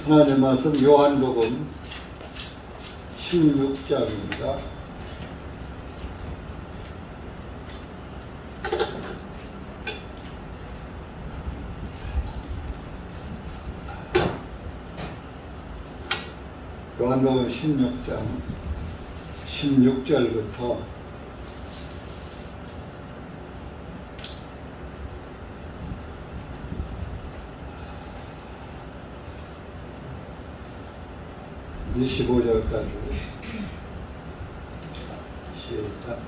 하나님 말씀 요한복음 16장입니다. 요한복음 16장 16절부터 25절까지 시작.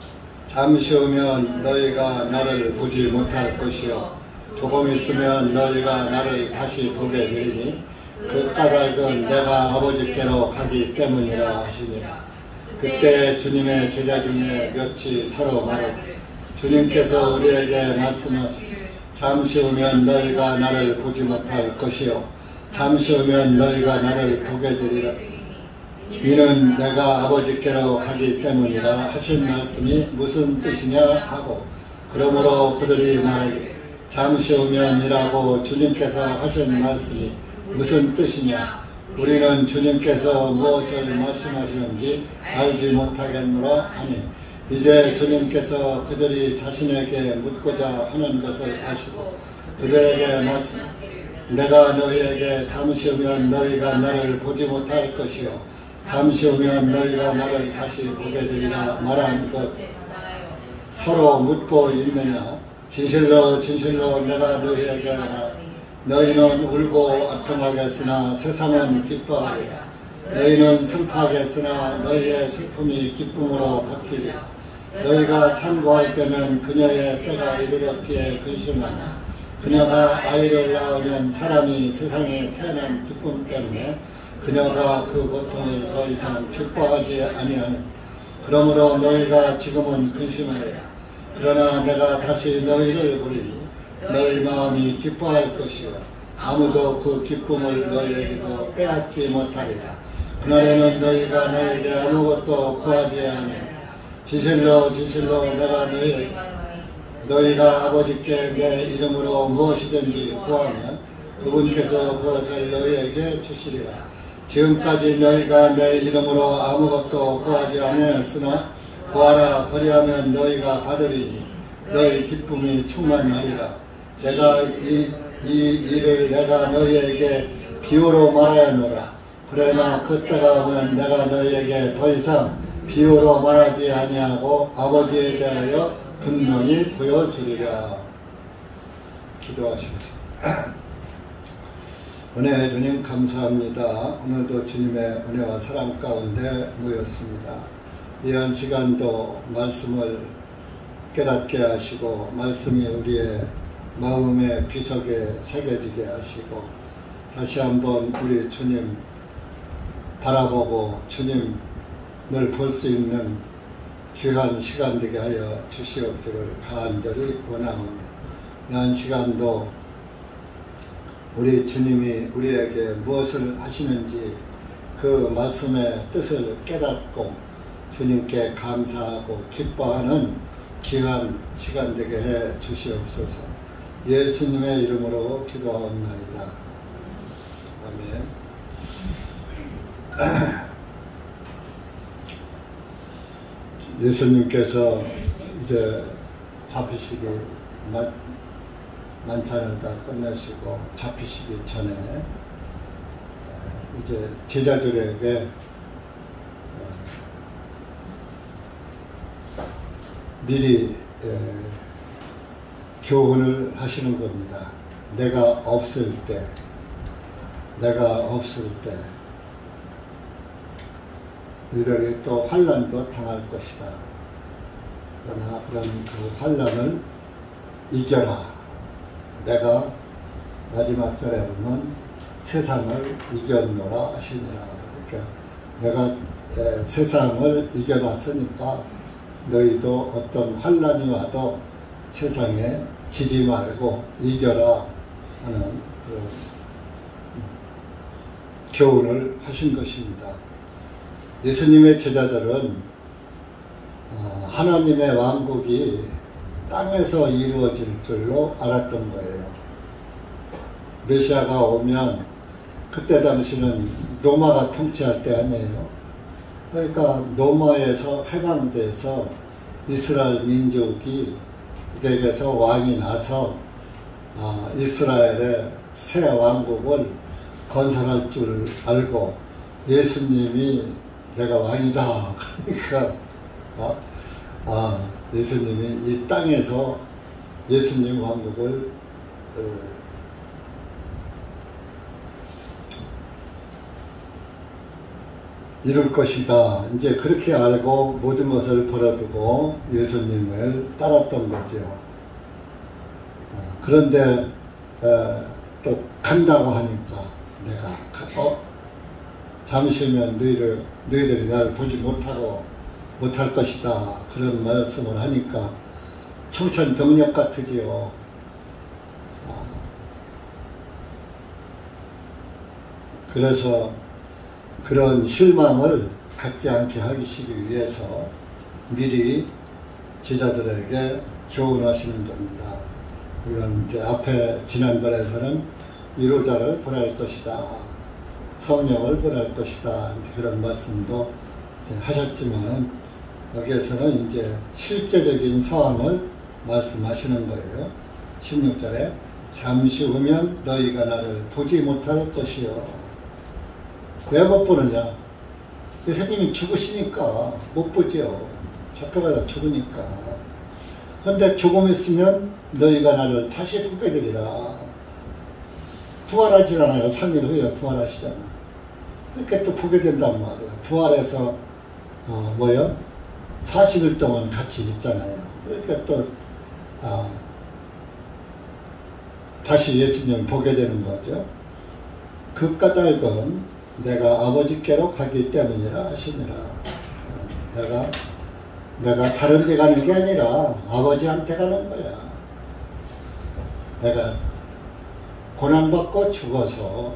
잠시 후면 너희가 나를 보지 못할 것이요 조금 있으면 너희가 나를 다시 보게 되리니 그 까닭은 내가 아버지께로 가기 때문이라 하시니라. 그때 주님의 제자 중에 몇이 서로 말하되 주님께서 우리에게 말씀하시기를 잠시 후면 너희가 나를 보지 못할 것이요 잠시 후면 너희가 나를 보게 되리라. 이는 내가 아버지께로 가기 때문이라 하신 말씀이 무슨 뜻이냐 하고 그러므로 그들이 말하기를 잠시 후면이라고 주님께서 하신 말씀이 무슨 뜻이냐 우리는 주님께서 무엇을 말씀하시는지 알지 못하겠노라 하니 이제 주님께서 그들이 자신에게 묻고자 하는 것을 아시고 그들에게 말씀하시기를 내가 너희에게 잠시 후면 너희가 나를 보지 못할 것이요 잠시 후면 너희가 나를 다시 보게 되리라 말한 것 서로 묻고 있느냐. 진실로 진실로 내가 너희에게 하나 너희는 울고 아통하겠으나 세상은 기뻐하리라. 너희는 슬퍼하겠으나 너희의 슬픔이 기쁨으로 바뀌리라. 너희가 산구할 때는 그녀의 때가 이르렀기에 근심하나 그녀가 아이를 낳으면 사람이 세상에 태어난 기쁨 때문에 그녀가 그 고통을 더 이상 기뻐하지 아니하는 그러므로 너희가 지금은 근심하리라. 그러나 내가 다시 너희를 보리니 너희 마음이 기뻐할 것이요 아무도 그 기쁨을 너희에게서 빼앗지 못하리라. 그날에는 너희가 너희에게 아무것도 구하지 아니하리라. 진실로 진실로 내가 너희가 아버지께 내 이름으로 무엇이든지 구하면 그분께서 그것을 너희에게 주시리라. 지금까지 너희가 내 이름으로 아무것도 구하지 아니하였으나 구하라 그리하면 너희가 받으리니 너희 기쁨이 충만하리라. 내가 이 일을 내가 너희에게 비유로 말하였노라. 그러나 그때가 오면 내가 너희에게 더 이상 비유로 말하지 아니하고 아버지에 대하여 분명히 보여주리라. 기도하시겠습니다. 은혜의 주님 감사합니다. 오늘도 주님의 은혜와 사랑 가운데 모였습니다. 이런 시간도 말씀을 깨닫게 하시고 말씀이 우리의 마음의 비석에 새겨지게 하시고 다시 한번 우리 주님 바라보고 주님을 볼 수 있는 귀한 시간 되게 하여 주시옵기를 간절히 원하옵니다. 이런 시간도 우리 주님이 우리에게 무엇을 하시는지 그 말씀의 뜻을 깨닫고 주님께 감사하고 기뻐하는 귀한 시간 되게 해 주시옵소서. 예수님의 이름으로 기도하옵나이다. 아멘. 예수님께서 이제 잡히시기 만찬을 다 끝내시고 잡히시기 전에 이제 제자들에게 미리 교훈을 하시는 겁니다. 내가 없을 때 너희들이 또 환난도 당할 것이다. 그러나 그런 그 환난을 이겨라. 내가 마지막 절에 보면 세상을 이겼노라 하시니라. 그러니까 내가 세상을 이겨놨으니까 너희도 어떤 환난이 와도 세상에 지지 말고 이겨라 하는 그런 교훈을 하신 것입니다. 예수님의 제자들은 하나님의 왕국이 땅에서 이루어질 줄로 알았던 거예요. 메시아가 오면 그때 당시는 로마가 통치할 때 아니에요. 그러니까 로마에서 해방돼서 이스라엘 민족이 여기에서 왕이 나서 이스라엘의 새 왕국을 건설할 줄 알고 예수님이 내가 왕이다. 그러니까 예수님이 이 땅에서 예수님 왕국을 이룰 것이다. 이제 그렇게 알고 모든 것을 버려두고 예수님을 따랐던 거죠. 그런데 또 간다고 하니까 내가 잠시 후면 너희들이 나를 보지 못할 것이다. 그런 말씀을 하니까 청천벽력 같으지요. 그래서 그런 실망을 갖지 않게 하시기 위해서 미리 제자들에게 교훈하시는 겁니다. 이건 이제 앞에 지난번에서는 위로자를 보낼 것이다, 성령을 보낼 것이다, 그런 말씀도 하셨지만 여기에서는 이제 실제적인 상황을 말씀하시는 거예요. 16절에 잠시 후면 너희가 나를 보지 못할 것이요. 왜 못 보느냐? 예수님이 죽으시니까 못 보죠. 잡혀가다 죽으니까. 그런데 조금 있으면 너희가 나를 다시 보게 되리라. 부활하지 않아요. 3일 후에 부활하시잖아. 그렇게 또 보게 된단 말이야. 부활해서 40일 동안 같이 있잖아요. 그러니까 또 다시 예수님을 보게 되는 거죠. 그 까닭은 내가 아버지께로 가기 때문이라 하시니라. 내가 다른 데 가는 게 아니라 아버지한테 가는 거야. 내가 고난받고 죽어서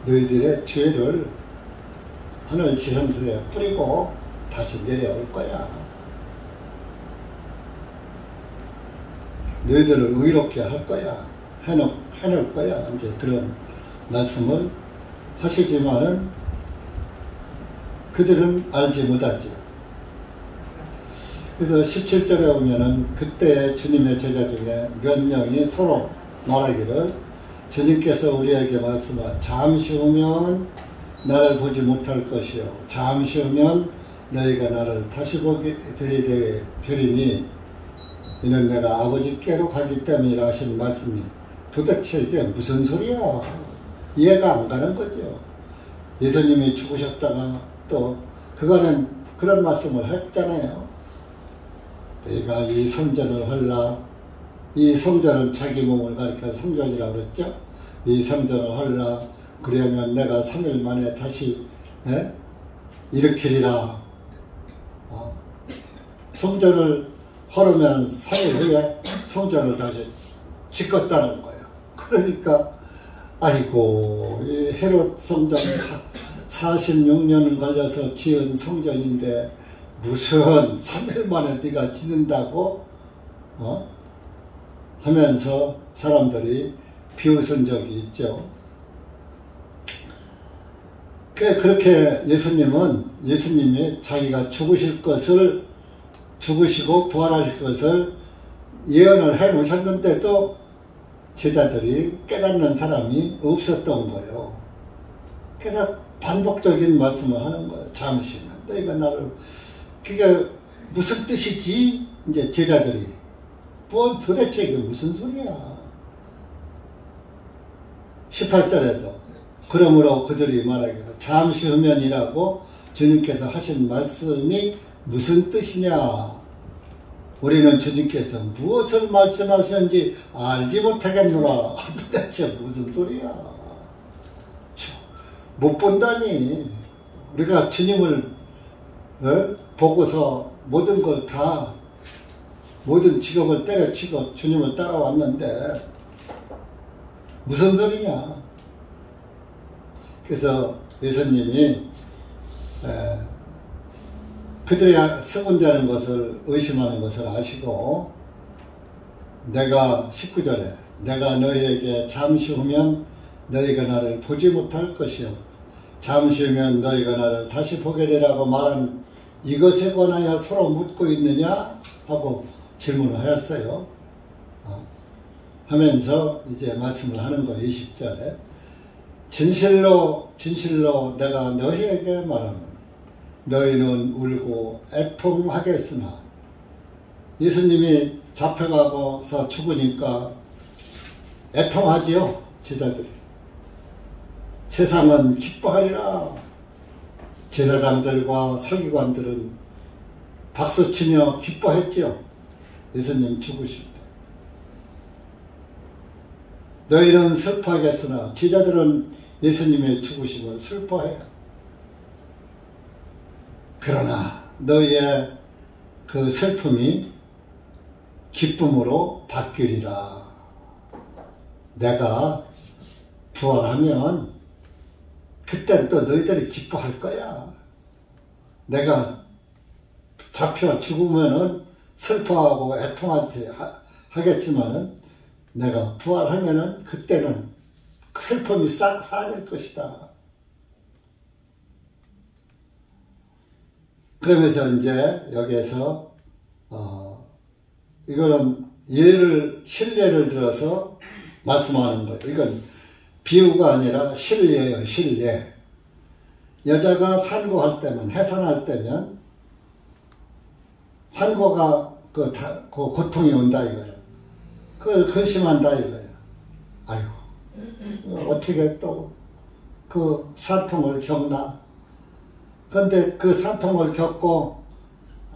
너희들의 죄를 하늘 지성소에 뿌리고 다시 내려올 거야. 너희들을 의롭게 할 거야. 해놓을 거야. 이제 그런 말씀을 하시지만은 그들은 알지 못하죠. 그래서 17절에 보면은 그때 주님의 제자 중에 몇 명이 서로 말하기를 주님께서 우리에게 말씀하 잠시 후면 나를 보지 못할 것이요 잠시 후면 너희가 나를 다시 보게 되리니 이는 내가 아버지께로 가기 때문이라 하신 말씀이 도대체 이게 무슨 소리야? 이해가 안 가는 거죠. 예수님이 죽으셨다가 또 그거는 그런 말씀을 했잖아요. 내가 이 성전을 헐라. 이 성전은 자기 몸을 가리켜 성전이라고 그랬죠. 이 성전을 헐라. 그러면 내가 3일 만에 다시 일으키리라. 성전을 헐으면 3일 후에 성전을 다시 짓겠다는 거예요. 그러니까 아이고 이 헤롯 성전 46년 걸려서 지은 성전인데 무슨 3일 만에 네가 짓는다고 하면서 사람들이 비웃은 적이 있죠. 그렇게 예수님이 자기가 죽으시고 부활하실 것을 예언을 해 놓으셨는데도 제자들이 깨닫는 사람이 없었던 거예요. 그래서 반복적인 말씀을 하는 거예요. 잠시만 너희가 나를. 그게 무슨 뜻이지? 이제 제자들이 도대체 이게 무슨 소리야? 18절에도 그러므로 그들이 말하기를 잠시 후면이라고 주님께서 하신 말씀이 무슨 뜻이냐? 우리는 주님께서 무엇을 말씀하시는지 알지 못하겠노라. 도대체 무슨 소리야? 못 본다니. 우리가 주님을 보고서 모든 걸 다 모든 직업을 때려치고 주님을 따라왔는데 무슨 소리냐? 그래서 예수님이 그들이 수군대하는 것을 의심하는 것을 아시고 내가 19절에 내가 너희에게 잠시 후면 너희가 나를 보지 못할 것이요 잠시 후면 너희가 나를 다시 보게 되라고 말한 이것에 관하여 서로 묻고 있느냐 하고 질문을 하였어요. 하면서 이제 말씀을 하는 거예요. 20절에 진실로 진실로 내가 너희에게 말하노니 너희는 울고 애통하겠으나 예수님이 잡혀가고서 죽으니까 애통하지요. 제자들이. 세상은 기뻐하리라. 제사장들과 서기관들은 박수치며 기뻐했지요. 예수님 죽으실 때. 너희는 슬퍼하겠으나 제자들은 예수님의 죽으심을 슬퍼해요. 그러나 너희의 그 슬픔이 기쁨으로 바뀌리라. 내가 부활하면 그땐 또 너희들이 기뻐할 거야. 내가 잡혀 죽으면은 슬퍼하고 애통하겠지만은 내가 부활하면은 그때는 슬픔이 싹 사라질 것이다. 그러면서 이제 여기에서 이거는 실례를 들어서 말씀하는 거예요. 이건 비유가 아니라 실례예요. 실례. 여자가 산고할 때면, 해산할 때면 산고가 그 고통이 온다 이거예요. 그걸 근심한다 이거예요. 아이고 어떻게 또 그 산통을 겪나. 그런데 그 산통을 겪고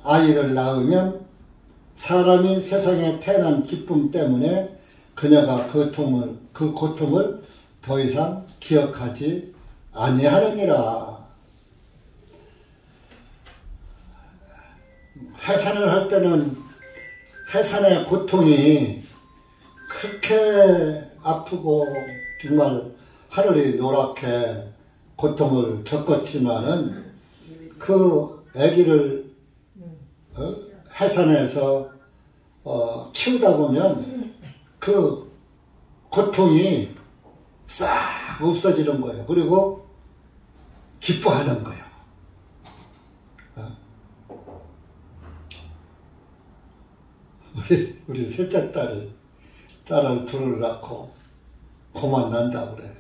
아이를 낳으면 사람이 세상에 태어난 기쁨 때문에 그녀가 그 고통을 더 이상 기억하지 아니하느니라. 해산을 할 때는 해산의 고통이 그렇게 아프고 정말 하늘이 노랗게 고통을 겪었지만은 그 아기를 해산해서 키우다 보면 그 고통이 싹 없어지는 거예요. 그리고 기뻐하는 거예요. 우리 셋째 딸을 둘을 낳고 고만 난다 그래.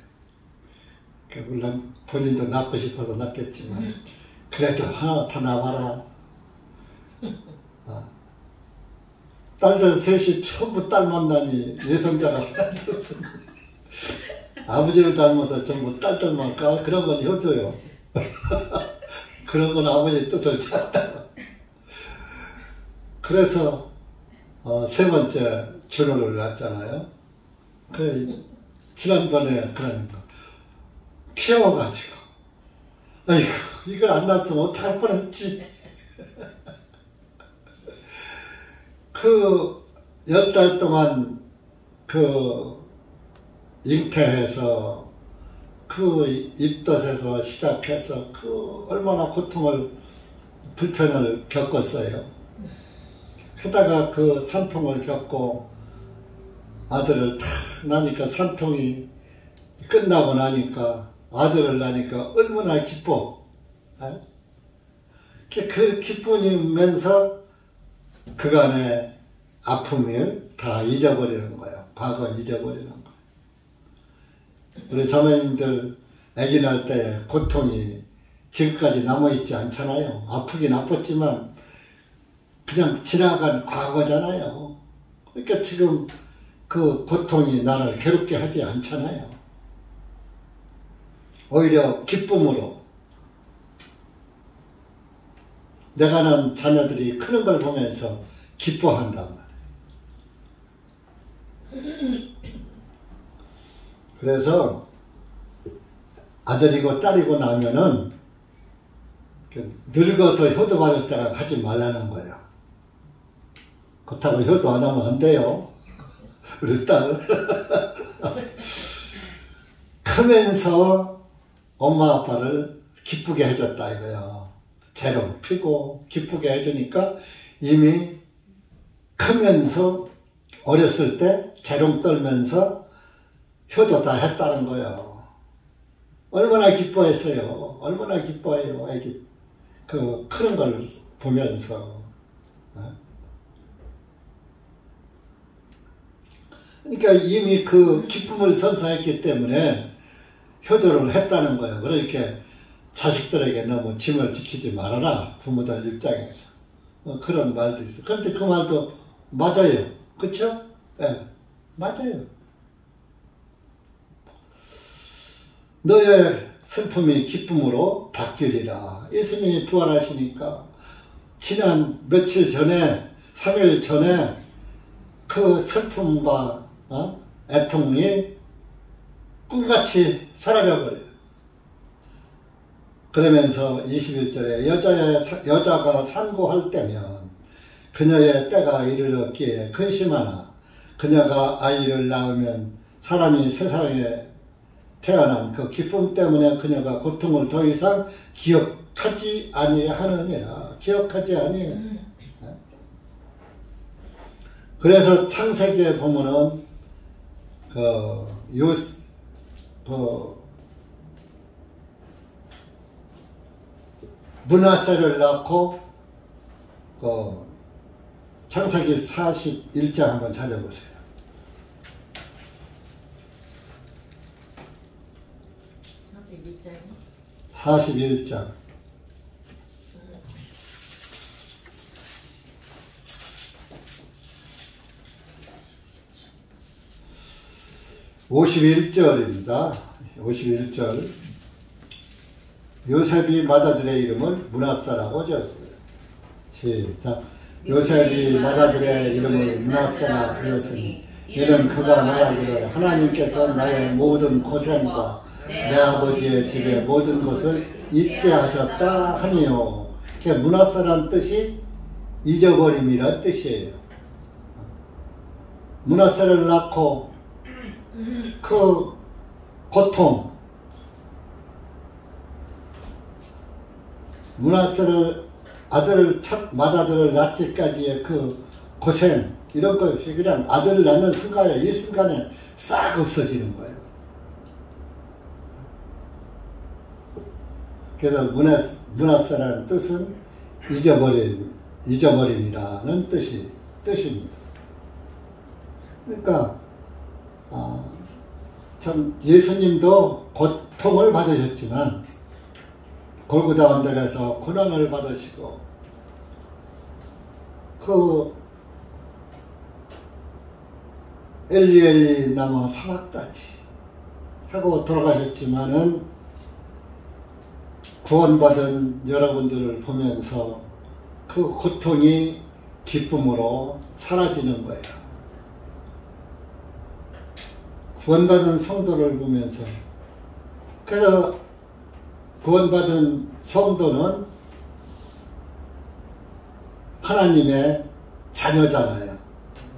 물론 본인도 낳고 싶어서 낳겠지만 그래도 하나 더 낳아라. 딸들 셋이 전부 딸 만나니 예선자가 하나도 없습니다. 아버지를 닮아서 전부 딸들만 그런 건 효도요. 그런 건 아버지 뜻을 찾다. 그래서 세 번째 준호를 낳았잖아요. 지난번에 그러니까 키워가지고 아이고 이걸 안 낳았으면 어떡할 뻔했지. 그 10달 동안 잉태해서 입덧에서 시작해서 얼마나 불편을 겪었어요. 게다가 산통을 겪고 아들을 탁 낳으니까 산통이 끝나고 나니까 아들을 낳으니까 얼마나 기뻐. 그 기쁨이면서 그간의 아픔을 다 잊어버리는 거예요. 과거는 잊어버리는 거예요. 우리 자매님들 아기 낳을 때 고통이 지금까지 남아있지 않잖아요. 아프긴 아팠지만 그냥 지나간 과거잖아요. 그러니까 지금 그 고통이 나를 괴롭게 하지 않잖아요. 오히려 기쁨으로 내가 낳은 자녀들이 크는 걸 보면서 기뻐한단 말이에요. 그래서 아들이고 딸이고 나면은 늙어서 효도받을 생각 하지 말라는 거예요. 그렇다고 효도 안 하면 안 돼요. 우리 딸. 크면서 엄마 아빠를 기쁘게 해줬다 이거예요. 재롱 피고 기쁘게 해주니까 이미 크면서 어렸을 때 재롱 떨면서 효도 다 했다는 거예요. 얼마나 기뻐했어요. 얼마나 기뻐해요. 애기 그런 걸 보면서. 그러니까 이미 그 기쁨을 선사했기 때문에 효도를 했다는 거예요. 그러니까 자식들에게 너무 짐을 지키지 말아라. 부모들 입장에서. 그런 말도 있어요. 그런데 그 말도 맞아요. 그쵸? 네, 맞아요. 너의 슬픔이 기쁨으로 바뀌리라. 예수님이 부활하시니까 지난 며칠 전에 3일 전에 그 슬픔과 애통이 꿈같이 사라져버려요. 그러면서 21절에 여자가 산고할 때면 그녀의 때가 이르렀기에 근심하나 그녀가 아이를 낳으면 사람이 세상에 태어난 그 기쁨 때문에 그녀가 고통을 더 이상 기억하지 아니하느니라. 기억하지 아니해요. 그래서 창세기에 보면은 므낫세를 낳고 창세기 41장 한번 찾아보세요. 41장 51절입니다. 51절 요셉이 맏아들의 이름을 므낫세라고 지었어요. 시작. 요셉이 맏아들의 이름을 므낫세라 불렀으니 이는 그가 말하기를 하나님께서 나의 모든 고생과 내 아버지의 집의 모든 것을 잊게 하셨다 하니요. 므낫세라는 뜻이 잊어버림이란 뜻이에요. 므낫세를 낳고 그 고통, 므낫세를 맏아들을 낳기까지의 그 고생, 이런 것이 그냥 아들을 낳는 순간에 이 순간에 싹 없어지는 거예요. 그래서 므낫세라는 뜻은 잊어버림이라는 뜻입니다. 그러니까 참 예수님도 고통을 받으셨지만 골고다 언덕에서 고난을 받으시고 그 엘리 엘리 라마 사박다니 하고 돌아가셨지만은 구원받은 여러분들을 보면서 그 고통이 기쁨으로 사라지는 거예요. 구원받은 성도를 보면서. 그래서 구원받은 성도는 하나님의 자녀잖아요.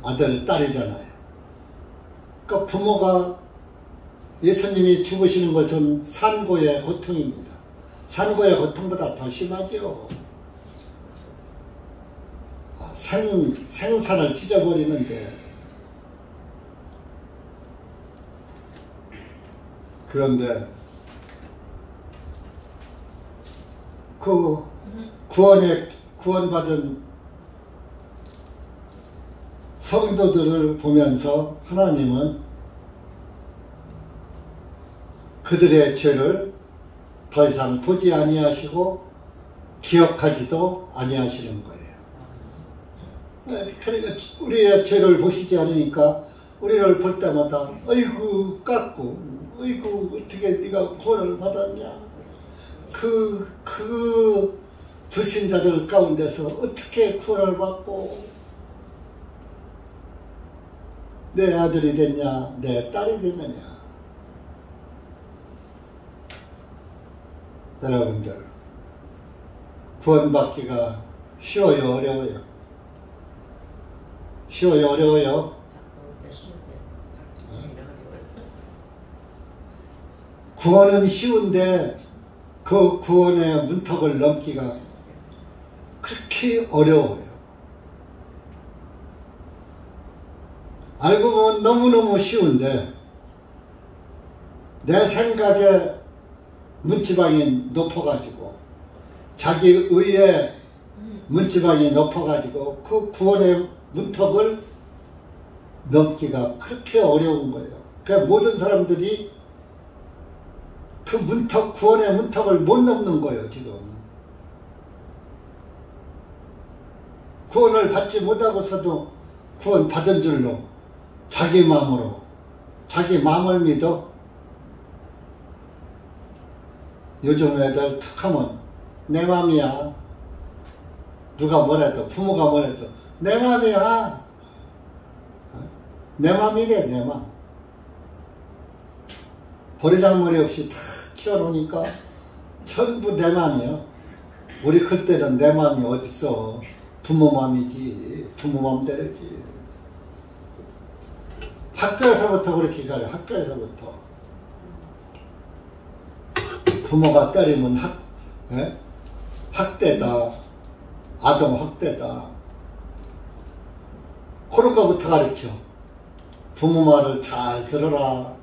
아들, 딸이잖아요. 그 부모가 예수님이 죽으시는 것은 산고의 고통입니다. 산고의 고통보다 더 심하죠. 생사를 찢어버리는데. 그런데 그 구원받은 성도들을 보면서 하나님은 그들의 죄를 더 이상 보지 아니하시고 기억하지도 아니하시는 거예요. 그러니까 우리의 죄를 보시지 않으니까 우리를 볼 때마다 어이구 깎고 어이구 어떻게 네가 구원을 받았냐. 그 불신자들 가운데서 어떻게 구원을 받고 내 아들이 됐냐 내 딸이 됐느냐. 여러분들 구원받기가 쉬워요 어려워요? 쉬워요 어려워요? 구원은 쉬운데 그 구원의 문턱을 넘기가 그렇게 어려워요. 알고 보면 너무너무 쉬운데 내 생각에 문지방이 높아가지고 자기 의의 문지방이 높아가지고 그 구원의 문턱을 넘기가 그렇게 어려운 거예요. 그러니까 모든 사람들이 그 문턱, 구원의 문턱을 못 넘는 거예요, 지금. 구원을 받지 못하고서도 구원 받은 줄로 자기 마음으로, 자기 마음을 믿어. 요즘 애들 툭하면 내 맘이야. 누가 뭐래도, 부모가 뭐래도 내 맘이야. 내 맘이래, 내 맘. 버리장머리 없이 다 키워놓으니까 전부 내 맘이야. 우리 클 때는 내 맘이 어딨어. 부모 맘이지. 부모 맘대로지. 학교에서부터 그렇게 가려. 학교에서부터. 부모가 때리면 학대다. 아동 학대다. 그런 거부터 가르쳐. 부모 말을 잘 들어라.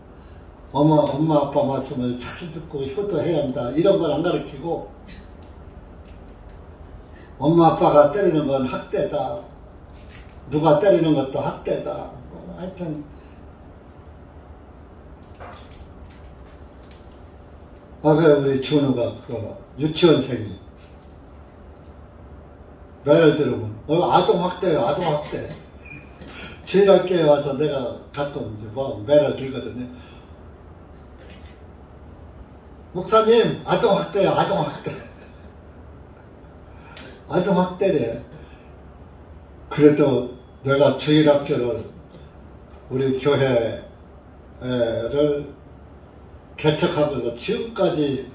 엄마 아빠 말씀을 잘 듣고 효도해야 한다. 이런 걸 안 가르치고 엄마 아빠가 때리는 건 학대다. 누가 때리는 것도 학대다. 하여튼 그래 우리 준우가 그 유치원생이 매를 들으면 아동 학대요, 아동 학대. 주일학교에 와서 내가 가끔 이제 매를 들거든요. 목사님, 아동 학대요, 아동 학대. 아동 학대래. 그래도 내가 주일학교를 우리 교회를 개척하고 지금까지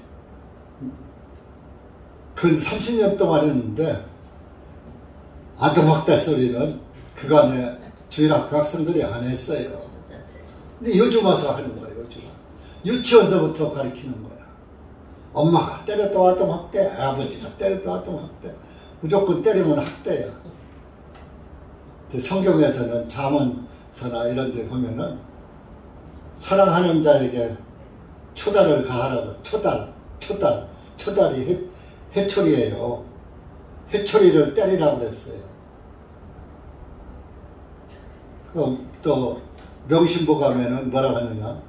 근 30년 동안 했는데 아동학대 소리는 그간에 주일학교 학생들이 안 했어요. 근데 요즘 와서 하는 거예요. 요즘 유치원서부터 가르치는 거야. 엄마가 때려도 아동학대, 아버지가 때려도 아동학대. 무조건 때리면 학대야. 성경에서는 잠언서나 이런 데 보면은 사랑하는 자에게 초달을 가하라고. 초달이 해초리예요. 해초리를 때리라고 그랬어요. 그럼 또 명심보 가면은 뭐라고 하느냐.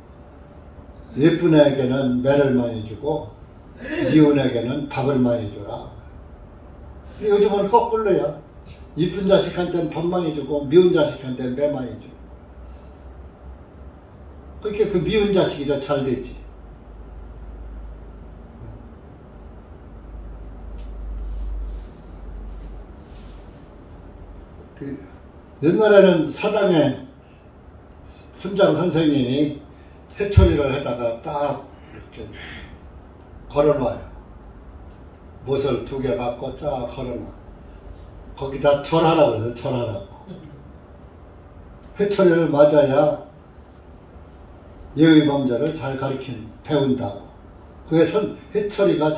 예쁜 애에게는 매를 많이 주고 미운 애에게는 밥을 많이 주라. 근데 요즘은 거꾸로야. 이쁜 자식한테는 밥 많이 주고 미운 자식한테는 매 많이 주고. 그렇게 그 미운 자식이 더 잘 되지. 옛날에는 사당에 훈장 선생님이 해처리를 해다가 딱 이렇게 걸어놔요. 못을 2개 갖고 쫙 걸어놔. 거기다 절하라고 그래서 절하라고. 해처리를 맞아야 예의범절을 잘 배운다고. 그게 해처리가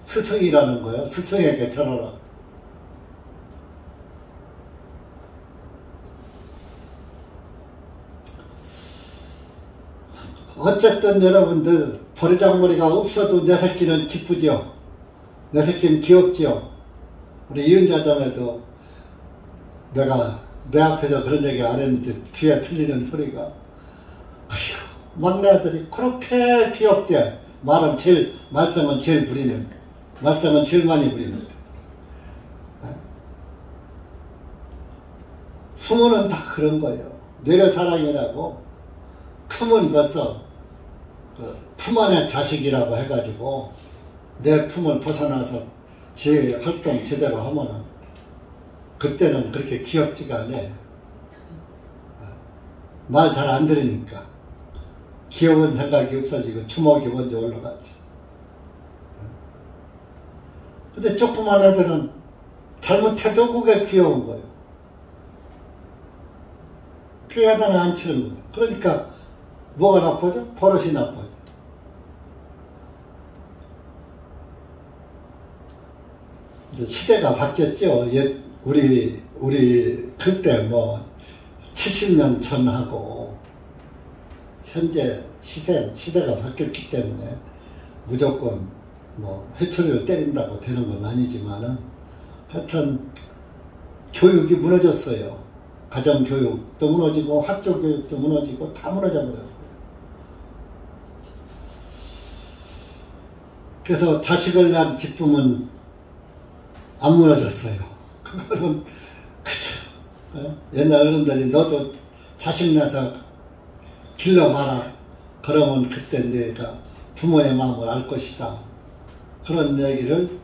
스승이라는 거예요. 스승에게 절하라고. 어쨌든 여러분들 버리장머리가 없어도 내 새끼는 기쁘죠. 내 새끼는 귀엽죠. 우리 이은자장에도 내가 내 앞에서 그런 얘기 안 했는데 귀에 들리는 소리가 아이고 막내 아들이 그렇게 귀엽대. 말썽은 제일 부리는, 말썽은 제일 많이 부리는. 부모는 다 그런 거예요. 내려사랑이라고 크면 벌써 품 안의 자식이라고 해가지고 내 품을 벗어나서 제 활동 제대로 하면은 그때는 그렇게 귀엽지가 않아. 말 잘 안 들으니까 귀여운 생각이 없어지고 주먹이 먼저 올라가지. 근데 조그만 애들은 잘못해도 그게 귀여운 거예요. 그 야단을 안 치는 거예요. 그러니까 뭐가 나빠져? 버릇이 나빠져. 시대가 바뀌었죠. 우리 그때 70년 전하고 현재 시대가 바뀌었기 때문에 무조건 뭐 해초리를 때린다고 되는 건 아니지만은 하여튼 교육이 무너졌어요. 가정교육도 무너지고 학교교육도 무너지고 다 무너져 버렸어요. 그래서 자식을 낳은 기쁨은 안 무너졌어요. 그거는 그쵸. 옛날 어른들이 너도 자식 낳아서 길러봐라. 그러면 그때 내가 부모의 마음을 알 것이다. 그런 얘기를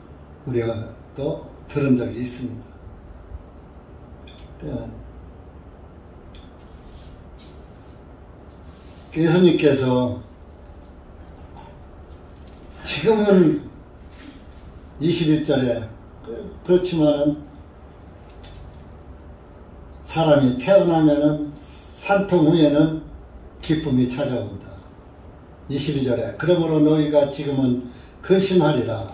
우리가 또 들은 적이 있습니다. 예수님께서 지금은 21절에 그렇지만은 사람이 태어나면은 산통 후에는 기쁨이 찾아온다. 22절에 그러므로 너희가 지금은 근심하리라.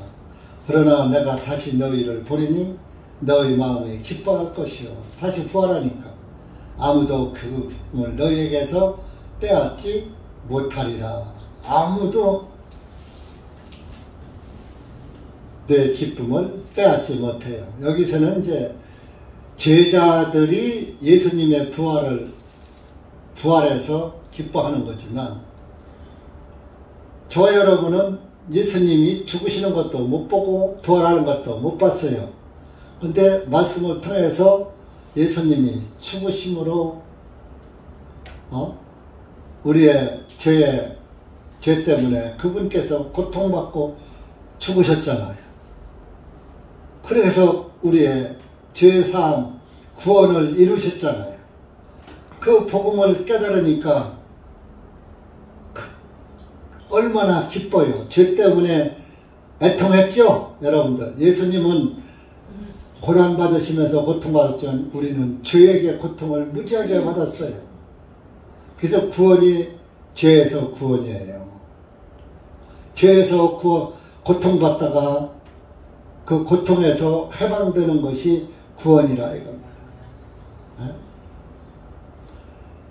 그러나 내가 다시 너희를 보리니 너희 마음이 기뻐할 것이요. 다시 부활하니까 아무도 그걸 너희에게서 빼앗지 못하리라. 아무도 내 기쁨을 빼앗지 못해요. 여기서는 이제 제자들이 예수님의 부활해서 기뻐하는 거지만 저 여러분은 예수님이 죽으시는 것도 못 보고 부활하는 것도 못 봤어요. 근데 말씀을 통해서 예수님이 죽으심으로 우리의 죄 때문에 그분께서 고통받고 죽으셨잖아요. 그래서 우리의 죄사함, 구원을 이루셨잖아요. 그 복음을 깨달으니까 얼마나 기뻐요. 죄 때문에 애통했죠? 여러분들. 예수님은 고난받으시면서 고통받았지만 우리는 죄에게 고통을 무지하게 받았어요. 그래서 구원이 죄에서 구원이에요. 죄에서 고통받다가 그 고통에서 해방되는 것이 구원이라 이겁니다.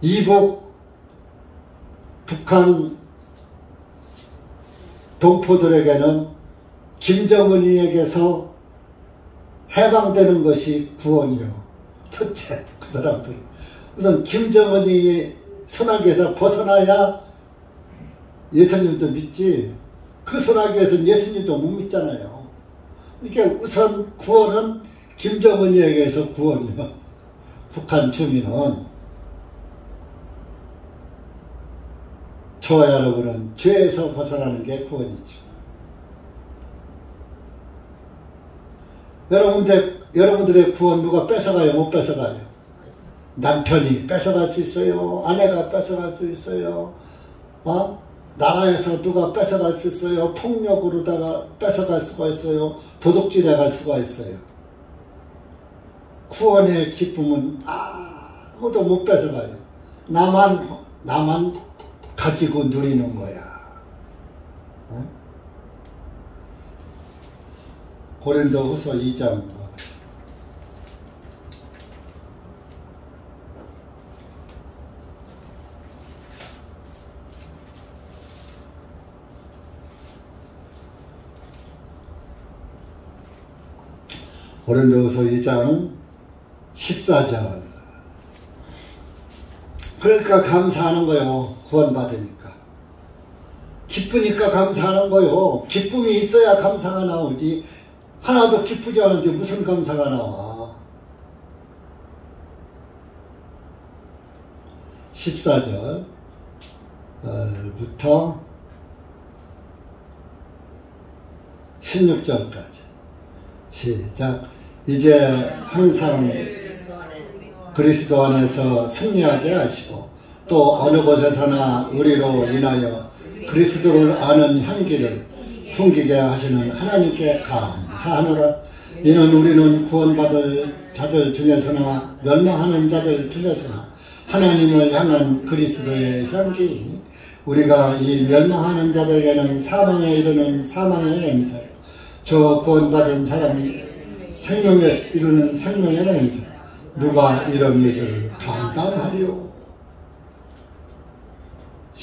이북 북한 동포들에게는 김정은이에게서 해방되는 것이 구원이요. 첫째, 그 사람들. 우선 김정은이 소나기에서 벗어나야 예수님도 믿지. 그 소나기에서는 예수님도 못 믿잖아요. 이렇게 우선 구원은 김정은이에게서 구원이요. 북한 주민은. 저와 여러분은 죄에서 벗어나는 게 구원이죠. 여러분들의 구원 누가 뺏어가요? 못 뺏어가요? 남편이 뺏어갈 수 있어요. 아내가 뺏어갈 수 있어요. 나라에서 누가 뺏어갈 수 있어요. 폭력으로다가 뺏어갈 수가 있어요. 도둑질해 갈 수가 있어요. 구원의 기쁨은 아무도 못 뺏어가요. 나만 가지고 누리는 거야. 고린도후서 2장 고린도후서 2장 14절. 그러니까 감사하는 거요. 구원받으니까. 기쁘니까 감사하는 거요. 기쁨이 있어야 감사가 나오지. 하나도 기쁘지 않은데 무슨 감사가 나와. 14절부터 어, 16절까지 시작. 이제 항상 그리스도 안에서 승리하게 하시고 또 어느 곳에서나 우리로 인하여 그리스도를 아는 향기를 풍기게 하시는 하나님께 감사하노라. 이는 우리는 구원받을 자들 중에서나 멸망하는 자들 중에서나 하나님을 향한 그리스도의 향기이니 우리가 이 멸망하는 자들에게는 사망에 이르는 사망의 냄새, 저 구원받은 사람이 생명에 이르는 생명의 냄새. 누가 이런 일들을 감당하리요.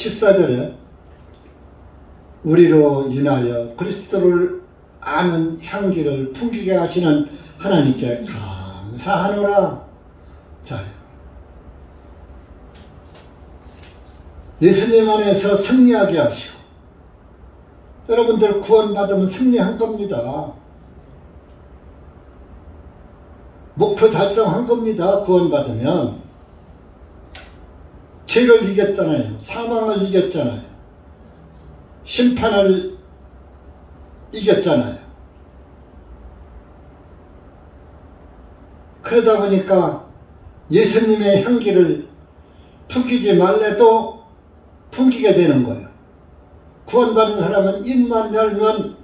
14절에 우리로 인하여 그리스도를 아는 향기를 풍기게 하시는 하나님께 감사하노라. 자, 예수님 안에서 승리하게 하시고, 여러분들 구원받으면 승리한 겁니다. 목표 달성한 겁니다. 구원받으면. 죄를 이겼잖아요. 사망을 이겼잖아요. 심판을 이겼잖아요. 그러다 보니까 예수님의 향기를 풍기지 말래도 풍기게 되는 거예요. 구원받은 사람은 입만 열면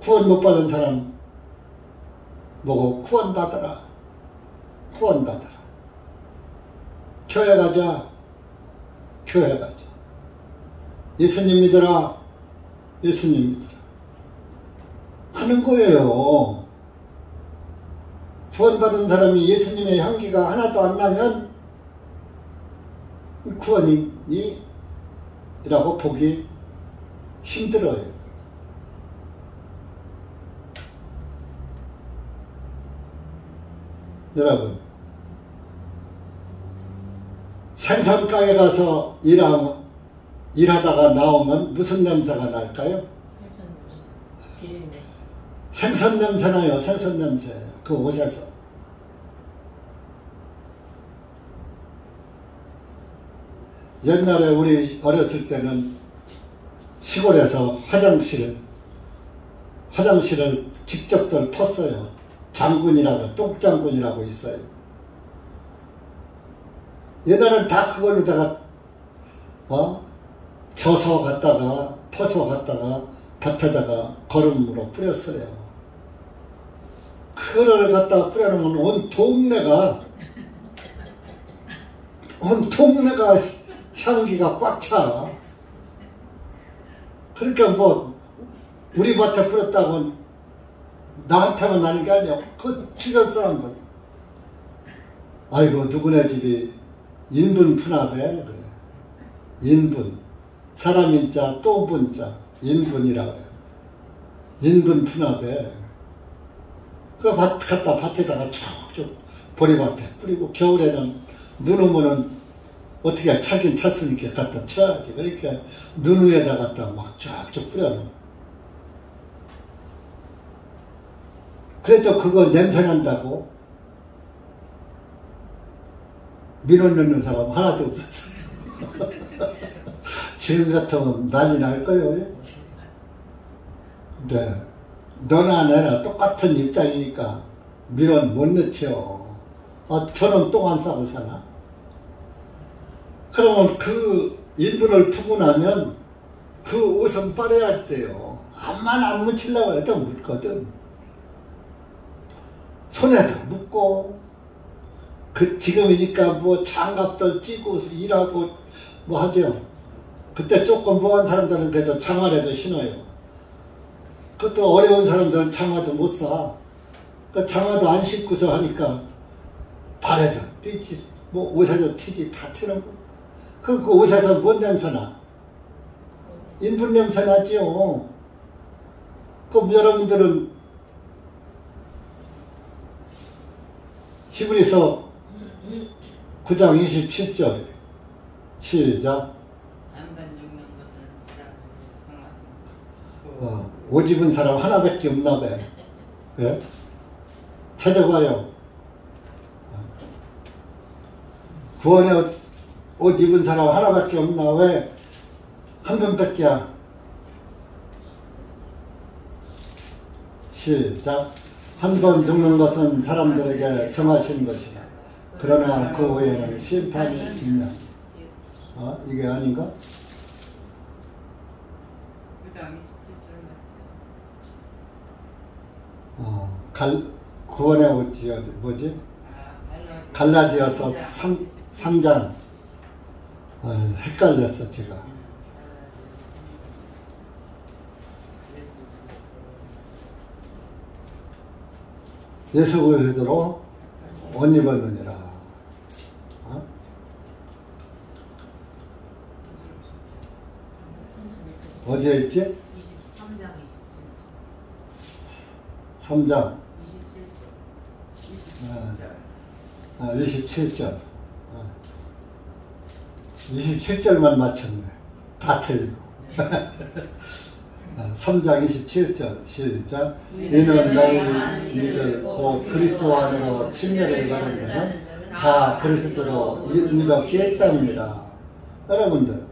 구원 못 받은 사람 보고 구원받아라. 구원받아라. 교회 가자. 교회 가자. 예수님 믿어라. 예수님 믿어라. 하는 거예요. 구원받은 사람이 예수님의 향기가 하나도 안 나면 구원이라고 보기 힘들어요. 여러분, 생선가게 가서 일하다가 나오면 무슨 냄새가 날까요? 비린내. 생선 냄새 나요. 생선 냄새. 그 옷에서. 옛날에 우리 어렸을 때는 시골에서 화장실을 직접들 텄어요. 장군이라고, 똥장군이라고 있어요. 옛날엔 다 그걸로다가 져서 갔다가 퍼서 갔다가 밭에다가 거름으로 뿌렸어요. 그거를 갖다가 뿌려놓으면 온 동네가 향기가 꽉 차. 그러니까 뭐 우리 밭에 뿌렸다고 나한테만 나는 게 아니야. 그 주변 사람들. 아이고 누구네 집이 인분 푸나배. 그래. 인분. 사람 인자 또 분자. 인분이라 그래. 인분 푸나배. 그 갖다 밭에다가 쭉쭉 보리밭에 뿌리고, 겨울에는 눈 오면은 어떻게 차긴 찼으니까 갖다 쳐야지. 그러니까 눈 위에다 갖다 막 쫙쭉 뿌려놓은. 그래도 그거 냄새 난다고 민원 넣는 사람 하나도 없었어. 지금 같으면 난리 날 거예요. 네. 너나 내나 똑같은 입장이니까 민원 못 넣죠. 저는 똥 안 싸고 사나? 그러면 그 인분을 푸고 나면 그 옷은 빨아야 돼요. 암만 안 묻히려고 해도 묻거든. 손에도 묻고, 지금이니까 뭐 장갑들 끼고 일하고 뭐 하죠. 그때 조금 뭐한 사람들은 그래도 장화라도 신어요. 그것도 어려운 사람들은 장화도 못 사. 그 장화도 안 신고서 하니까 발에도 띠지, 뭐 옷에도 튀지 다 튀는 거. 그 옷에서 뭔 냄새나? 인분 냄새 나지요. 그럼 여러분들은 히브리서 9장 27절 시작. 옷 입은 사람 하나밖에 없나 봐. 그래? 찾아봐요. 구원의 옷 입은 사람 하나밖에 없나? 왜? 한 번밖에야. 시작. 한 번 죽는 것은 사람들에게 정하신 것이다. 그러나 그 후에는 심판이 있나? 이게 아닌가? 구원의 옷이 뭐지? 갈라디아서 3장. 헷갈렸어 제가. 예수 그리스도로 옷 입었느니라. 어디에 있지? 23장 3장 27절. 27절. 27절만 맞췄네. 다 틀리고. 3장 27절 시작. 이는 너희 믿을 곧 그리스도 안으로 침례를 받은 자는 다 그리스도로 옷 입었겠답니다. 여러분들,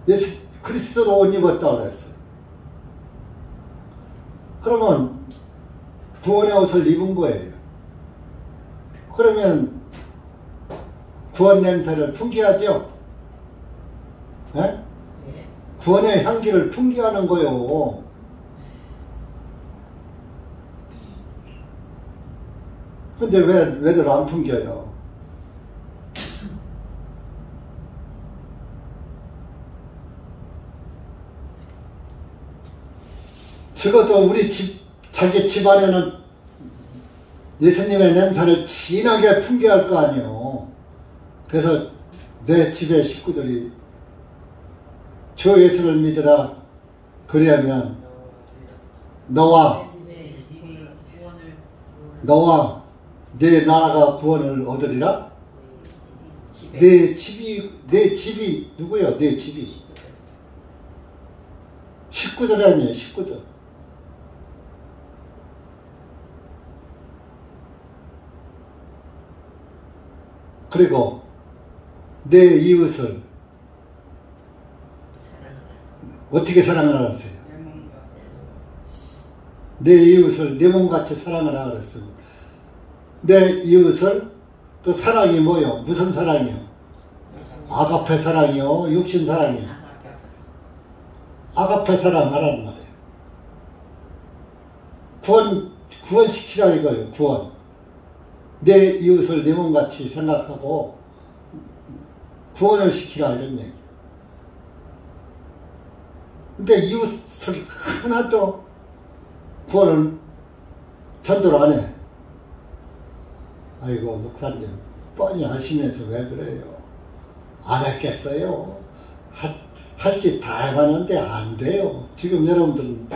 예수 그리스도로 옷 입었다고 그랬어요. 그러면 구원의 옷을 입은 거예요. 그러면 구원 냄새를 풍기하죠? 예? 예. 구원의 향기를 풍기하는 거요. 근데 왜들 안 풍겨요? 적어도 우리 자기 집안에는 예수님의 냄새를 진하게 풍겨야 할 거 아니에요. 그래서 내 집의 식구들이 주 예수를 믿으라. 그리하면 너와 내 나라가 구원을 얻으리라. 내 집이 누구요? 내 집이 식구들 아니에요. 식구들. 그리고 내 이웃을 어떻게 사랑하라 그랬어요? 내 이웃을 내 몸같이 사랑하라 그랬어요. 내 이웃을 그 사랑이 뭐요? 무슨 사랑이요? 아가페 사랑이요? 육신 사랑이요? 아가페 사랑 하라는 말이에요. 구원시키라 이거예요. 구원. 내 이웃을 내 몸같이 생각하고 구원을 시키라 이런 얘기. 근데 이웃을 하나도 구원을 전도를 안 해. 아이고 목사님 뻔히 하시면서 왜 그래요? 안 했겠어요? 할 짓 다 해봤는데 안 돼요. 지금 여러분들은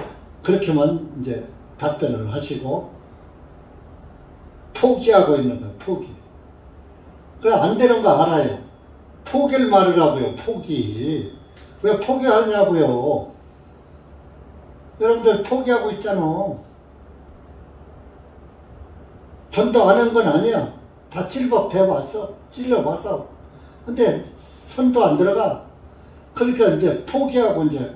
그렇게만 이제 답변을 하시고 포기하고 있는 거예요. 포기. 그래 안 되는 거 알아요. 포기를 말으라고요. 포기. 왜 포기하냐고요. 여러분들 포기하고 있잖아. 전도 안 한 건 아니야. 다 찔러봤어. 근데 손도 안 들어가. 그러니까 이제 포기하고 이제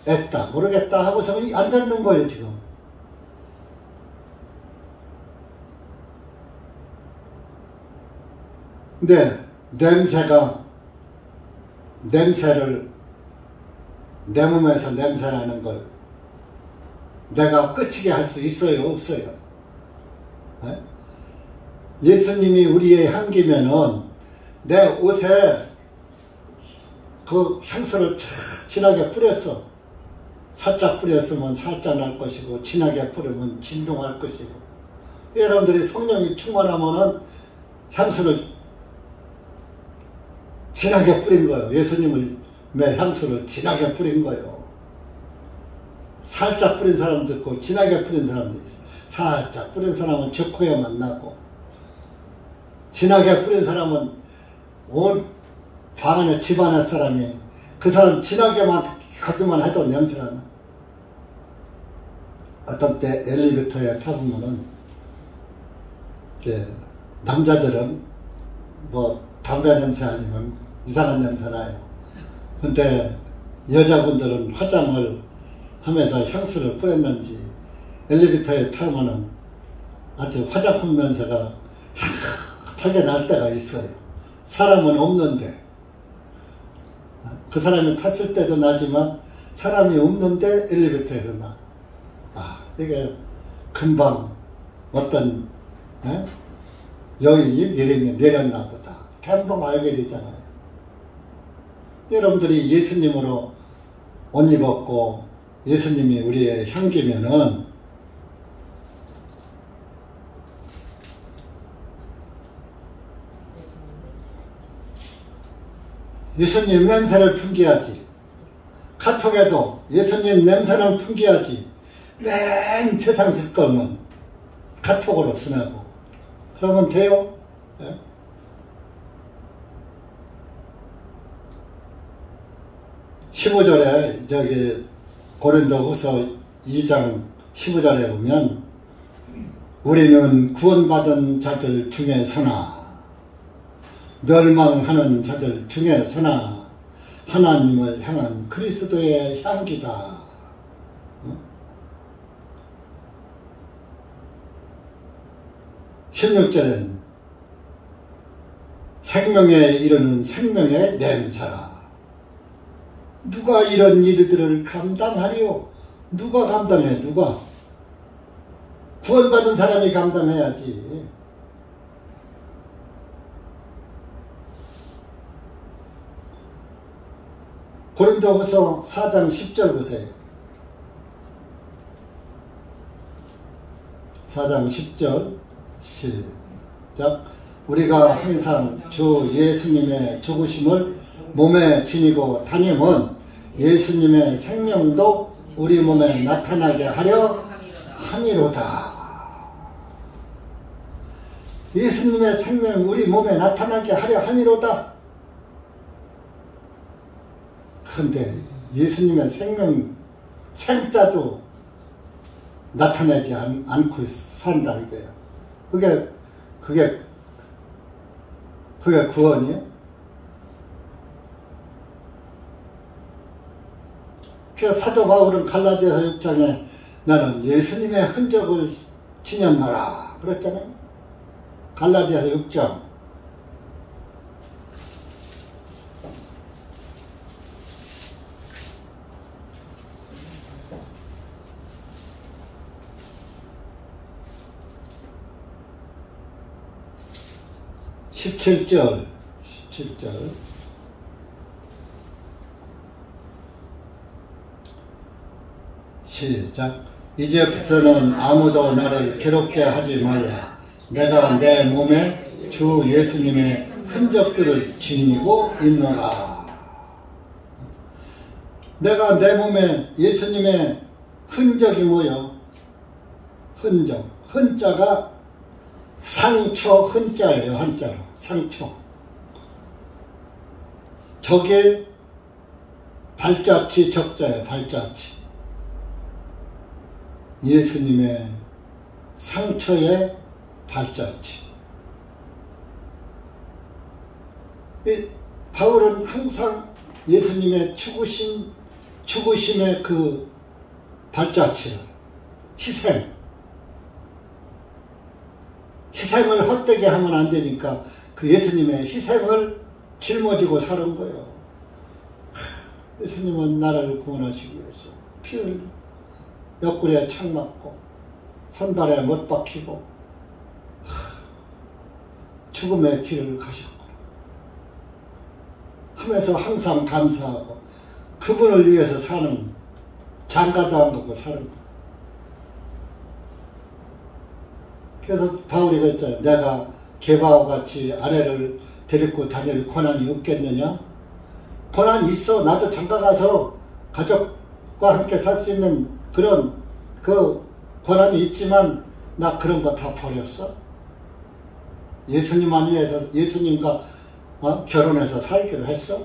애다 모르겠다 하고서 안 되는 거예요 지금. 근데 냄새를 내 몸에서 냄새나는 걸 내가 끝이게 할 수 있어요? 없어요? 네? 예수님이 우리의 향기면은 내 옷에 그 향수를 진하게 뿌렸어. 살짝 뿌렸으면 살짝 날 것이고 진하게 뿌리면 진동할 것이고. 여러분들이 성령이 충만하면은 향수를 진하게 뿌린 거예요. 예수님의 향수를 진하게 뿌린 거예요. 살짝 뿌린 사람도 있고 진하게 뿌린 사람도 있어요. 살짝 뿌린 사람은 저 코에 만나고 진하게 뿌린 사람은 온 방 안에 집안의 사람이 그 사람 진하게만 하기만 해도 냄새가 나. 어떤 때 엘리베이터에 타보면은 이제 남자들은 뭐 담배 냄새 아니면 이상한 냄새 나요. 근데 여자분들은 화장을 하면서 향수를 뿌렸는지 엘리베이터에 타면은 아주 화장품 냄새가 향긋하게 날 때가 있어요. 사람은 없는데. 그 사람이 탔을 때도 나지만 사람이 없는데 엘리베이터에서 나. 이게 금방 어떤 여인이 내렸나 보다. 금방 알게 되잖아요. 여러분들이 예수님으로 옷 입었고 예수님이 우리의 향기면은 예수님 냄새를 풍겨야지. 카톡에도 예수님 냄새는 풍기야지 맨 세상 짓거면 카톡으로 보내고 그러면 돼요? 예? (15절에) 저기 고린도후서 2장 15절에 보면 우리는 구원받은 자들 중에서나 멸망하는 자들 중에서나 하나님을 향한 그리스도의 향기다. 16절에는 생명에 이르는 생명의 냄새라. 누가 이런 일들을 감당하리요? 누가 감당해? 누가? 구원받은 사람이 감당해야지. 고린도후서 4장 10절 보세요. 4장 10절 시작. 우리가 항상 주 예수님의 죽으심을 몸에 지니고 다니면 예수님의 생명도 우리 몸에 나타나게 하려 함이로다. 예수님의 생명 우리 몸에 나타나게 하려 함이로다. 그런데 예수님의 생명 생자도 나타나지 않고 산다 이거야. 그게 구원이에요? 그래서 사도 바울은 갈라디아서 6장에 나는 예수님의 흔적을 지녔노라 그랬잖아요. 갈라디아서 6장 17절 시작. 이제부터는 아무도 나를 괴롭게 하지 말라. 내가 내 몸에 주 예수님의 흔적들을 지니고 있노라. 내가 내 몸에 예수님의 흔적이 뭐요? 흔적. 흔자가 상처 흔자예요. 한자로. 상처. 저게 발자취 적자예요. 발자취. 예수님의 상처의 발자취. 바울은 항상 예수님의 죽으심의 그 발자취를 희생을 헛되게 하면 안 되니까 그 예수님의 희생을 짊어지고 사는 거예요. 예수님은 나를 구원하시기 위해서 피 흘리고 옆구리에 창 맞고 손발에 못 박히고 죽음의 길을 가셨고 하면서 항상 감사하고 그분을 위해서 사는 장가도 안 가고 사는 거예요. 그래서 바울이 그랬잖아요. 내가 개바와 같이 아내를 데리고 다닐 권한이 없겠느냐? 권한이 있어. 나도 장가가서 가족과 함께 살 수 있는 그런 그 권한이 있지만 나 그런 거 다 버렸어. 예수님만 위해서 예수님과 결혼해서 살기로 했어.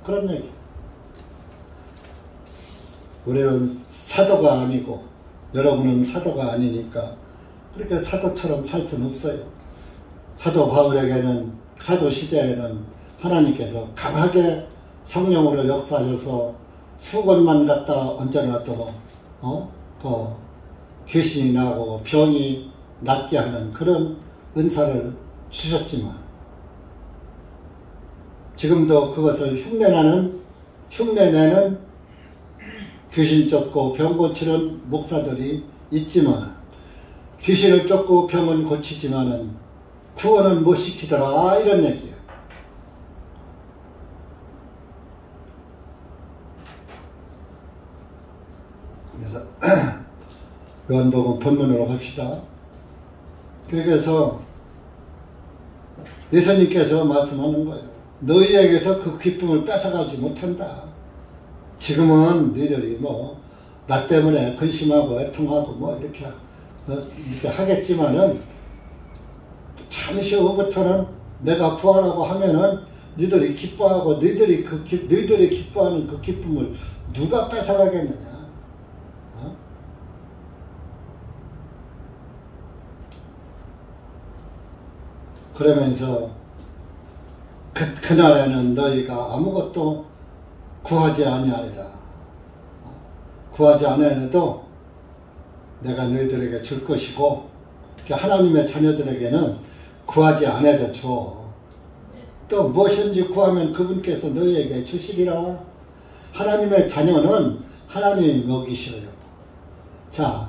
그런 얘기. 우리는 사도가 아니고 여러분은 사도가 아니니까 그렇게 사도처럼 살 수는 없어요. 사도 바울에게는 사도 시대에는 하나님께서 강하게 성령으로 역사하셔서 수건만 갖다 얹어놔도 귀신이 나고 병이 낫게 하는 그런 은사를 주셨지만 지금도 그것을 흉내내는 귀신 쫓고 병 고치는 목사들이 있지만 귀신을 쫓고 병은 고치지만은 구원은 못 시키더라 이런 얘기예요. 그래서 요한복음 본문으로 갑시다. 그래서 예수님께서 말씀하는 거예요. 너희에게서 그 기쁨을 뺏어가지 못한다. 지금은 너희들이 뭐 나 때문에 근심하고 애통하고 뭐 이렇게 하겠지만은 잠시 후부터는 내가 구하라고 하면은 너희들이 기뻐하고 너희들이 기뻐하는 그 기쁨을 누가 뺏어가겠느냐? 어? 그러면서 그날에는 너희가 아무것도 구하지 아니하리라. 구하지 않아도 내가 너희들에게 줄 것이고, 하나님의 자녀들에게는 구하지 않아도 줘. 또 무엇인지 구하면 그분께서 너희에게 주시리라. 하나님의 자녀는 하나님이 먹이셔요. 자,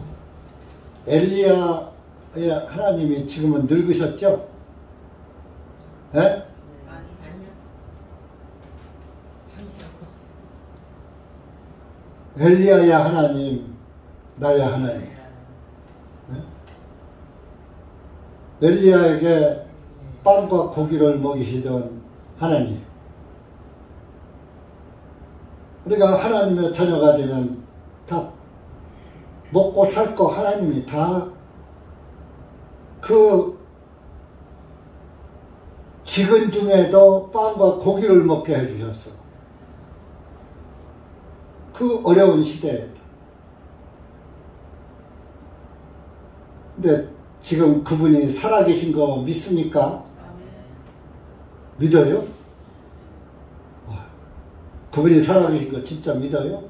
엘리야의 하나님이 지금은 늙으셨죠? 예? 아니요. 항상. 엘리야의 하나님, 나의 하나님. 엘리야에게 빵과 고기를 먹이시던 하나님. 우리가 하나님의 자녀가 되면 다 먹고 살 거 하나님이 다 그 기근 중에도 빵과 고기를 먹게 해주셨어. 그 어려운 시대에. 근데 지금 그분이 살아계신 거 믿습니까? 믿어요? 그분이 살아계신 거 진짜 믿어요?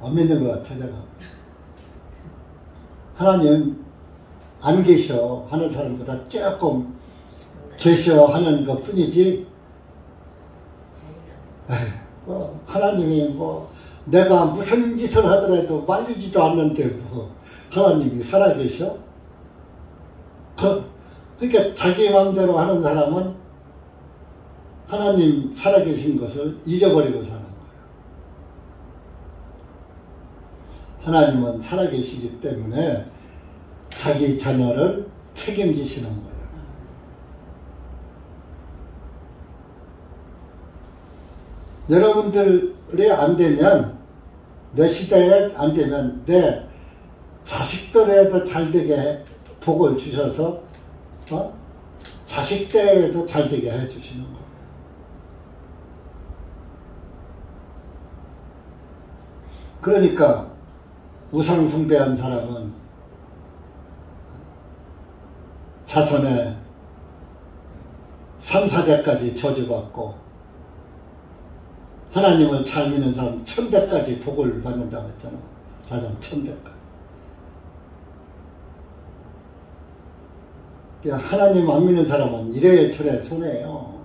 안 믿는 것 같아, 내가. 하나님 안 계셔 하는 사람보다 조금 계셔 하는 것 뿐이지, 하나님이 뭐 내가 무슨 짓을 하더라도 말리지도 않는데 뭐 하나님이 살아계셔? 그러니까 자기 마음대로 하는 사람은 하나님 살아계신 것을 잊어버리고 사는 거예요. 하나님은 살아계시기 때문에 자기 자녀를 책임지시는 거예요. 여러분들이 안 되면, 내 시대에 안 되면 내 자식들에도 잘되게 복을 주셔서 자식들에도 잘되게 해주시는 거예요. 그러니까 우상 숭배한 사람은 자손에 3, 4대까지 저주받고, 하나님을 잘 믿는 사람 1000대까지 복을 받는다고 했잖아. 자손 1000대까지. 하나님 안 믿는 사람은 이래 저래 손해요.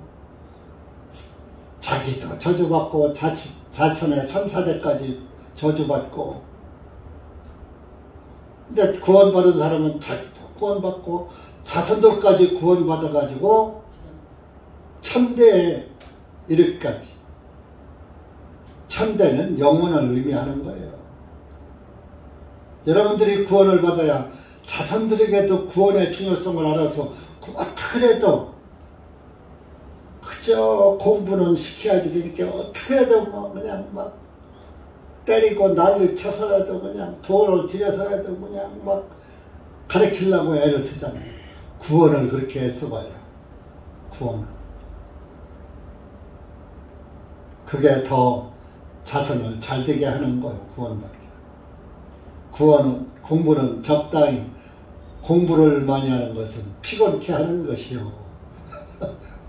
자기도 저주받고 자손에 3, 4대까지 저주받고. 근데 구원받은 사람은 자기도 구원받고 자손들까지 구원받아가지고 1000대에 이르기까지. 1000대는 영원을 의미하는 거예요. 여러분들이 구원을 받아야 자손들에게도 구원의 중요성을 알아서 어떻게 해도, 그저 공부는 시켜야지 되니까 어떻게 해도 뭐 그냥 막 때리고 난리 쳐서라도 그냥 돈을 들여서라도 그냥 막 가르치려고 애를 쓰잖아요. 구원을 그렇게 써봐요. 구원을. 그게 더 자손을 잘되게 하는 거예요. 구원받기. 공부는 적당히, 공부를 많이 하는 것은 피곤케 하는 것이요.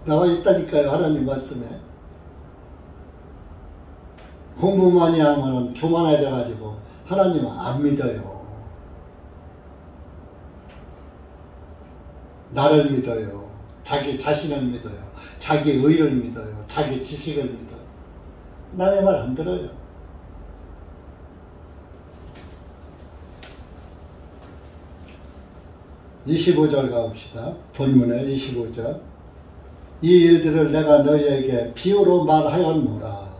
나와 있다니까요, 하나님 말씀에. 공부 많이 하면 교만해져가지고 하나님 안 믿어요. 나를 믿어요. 자기 자신을 믿어요. 자기 의를 믿어요. 자기 지식을 믿어요. 남의 말 안 들어요. (25절) 가봅시다. 본문의 25절. 이 일들을 내가 너희에게 비유로 말하였노라.